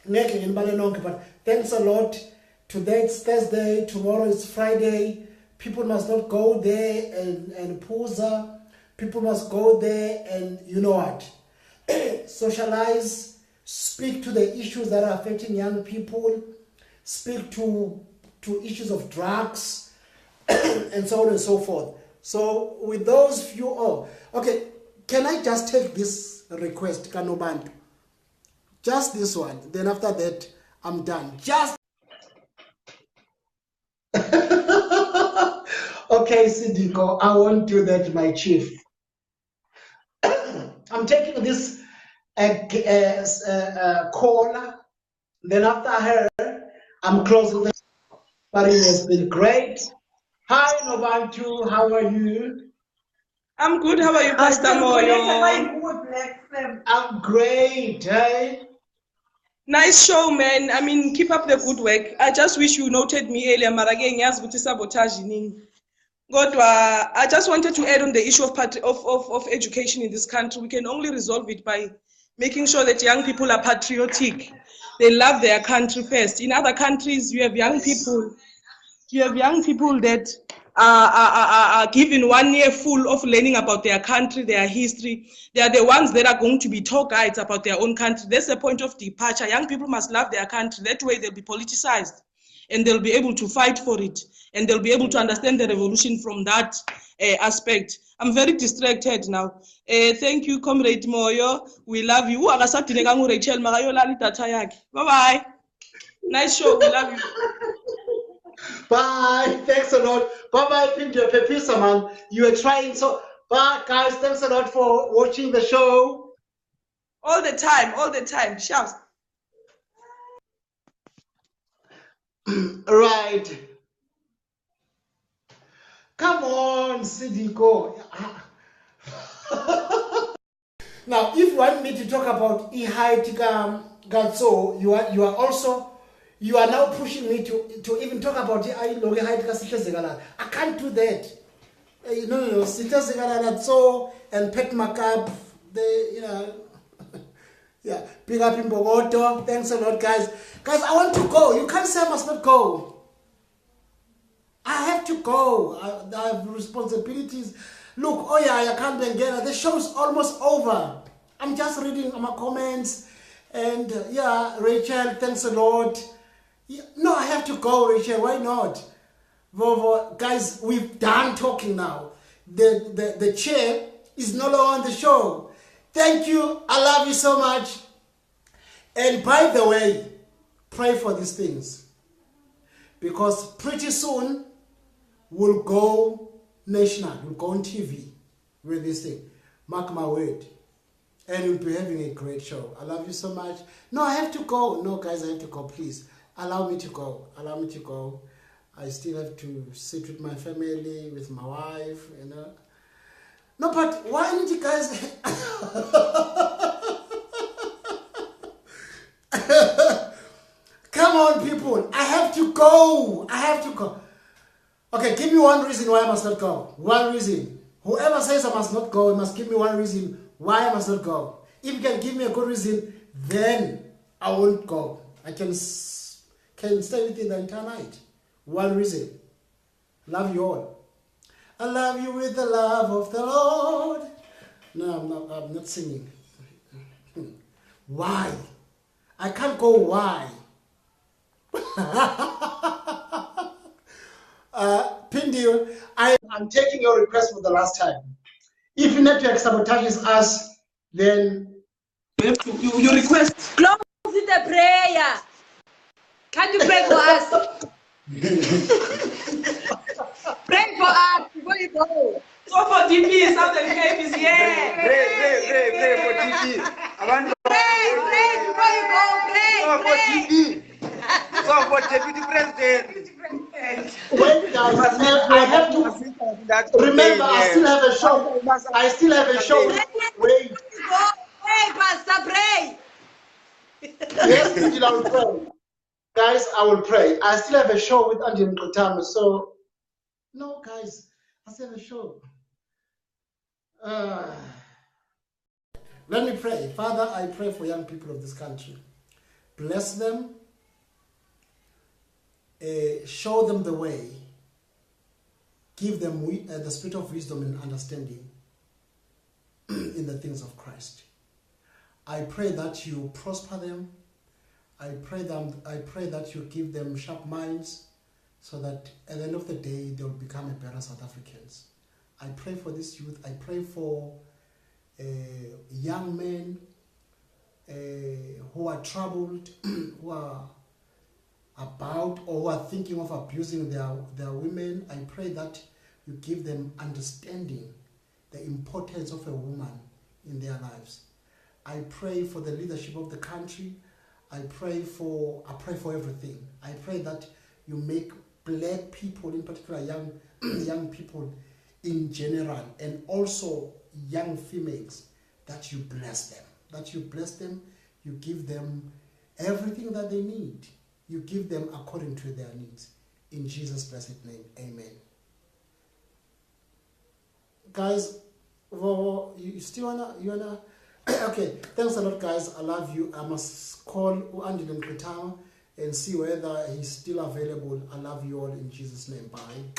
but thanks a lot. Today it's Thursday, tomorrow is Friday. People must not go there and pooza. People must go there and you know what? Socialize, speak to the issues that are affecting young people, speak to issues of drugs, and so on and so forth. So with those few, okay, can I just take this request, Kanobantu? Just this one. Then after that, I'm done. Just okay, Sidiko, I won't do that, my chief. I'm taking this caller. Then after her, I'm closing the. But it has been great. Hi, Nobantu. How are you? I'm good. How are you, Pastor Moyo? I'm great. Hey. Nice show, man. I mean, keep up the good work. I just wish you noted me earlier, Marageng, yes, but sabotaging. I just wanted to add on the issue of education in this country. We can only resolve it by making sure that young people are patriotic. They love their country first. In other countries, you have young people that are given 1 year full of learning about their country, their history. They are the ones that are going to be tour guides about their own country. That's the point of departure. Young people must love their country. That way they'll be politicized and they'll be able to fight for it. And they'll be able to understand the revolution from that aspect. I'm very distracted now. Thank you, Comrade Moyo. We love you. Bye-bye. Nice show. We love you. Bye. Thanks a lot. Bye-bye, Pinto Pepisa, man. You are trying so. Bye, guys. Thanks a lot for watching the show. All the time. All the time. Shouts. Right. Come on, Sidiko. Now, if you want me to talk about Ihaitika Gatso, you are now pushing me to even talk about Ihaitika Sitezegala. I can't do that. No, Sitezegala Gatso and Pet Makap, they, yeah, big up in Bogoto. Thanks a lot, guys. Guys, I want to go. You can't say I must not go. I have to go. I have responsibilities. Look, oh yeah, I can't get. The show's almost over. I'm just reading my comments. And yeah, Rachel, thanks a lot. Yeah, no, I have to go, Rachel. Why not? Vovo, guys, we've done talking now. The chair is no longer on the show. Thank you. I love you so much. And by the way, pray for these things. Because pretty soon, we'll go national. We'll go on TV with this thing. Mark my word. And we'll be having a great show. I love you so much. No, I have to go. No, guys, I have to go. Please, allow me to go. Allow me to go. I still have to sit with my family, with my wife, No, but why did you guys... Come on, people. I have to go. I have to go. Okay, give me one reason why I must not go. One reason. Whoever says I must not go, must give me one reason why I must not go. If you can give me a good reason, then I won't go. I can stay with you the entire night. One reason. Love you all. I love you with the love of the Lord. No, I'm not singing. Why? I can't go why. Pindio, I'm taking your request for the last time. If network sabotages us, then you request. Close with the prayer. Can you pray for us? Pray for us before you go. So for DP, Southern Cape is here. Pray for TP. Pray before you go. Pray. For TP. So for Deputy President. Wait, guys, I have to remember. I still have a show. Wait. Pray, Pastor. Pray. Yes, I will pray. Guys, I will pray. I still have a show with Andy Nkotama, so no, guys, I still have a show. Let me pray. Father, I pray for young people of this country. Bless them. Show them the way. Give them the spirit of wisdom and understanding in the things of Christ. I pray that you prosper them. I pray that you give them sharp minds so that at the end of the day they will become a better South Africans. I pray for this youth. I pray for young men who are troubled, who are about or who are thinking of abusing their women. I pray that you give them understanding the importance of a woman in their lives. I pray for the leadership of the country. I pray for everything. I pray that you make black people, in particular young people in general, and also young females, that you bless them. That you bless them, you give them everything that they need. You give them according to their needs. In Jesus' blessed name, amen. Guys, well, you still wanna okay, thanks a lot, guys. I love you. I must call Andy Nkotama and see whether he's still available. I love you all in Jesus' name. Bye.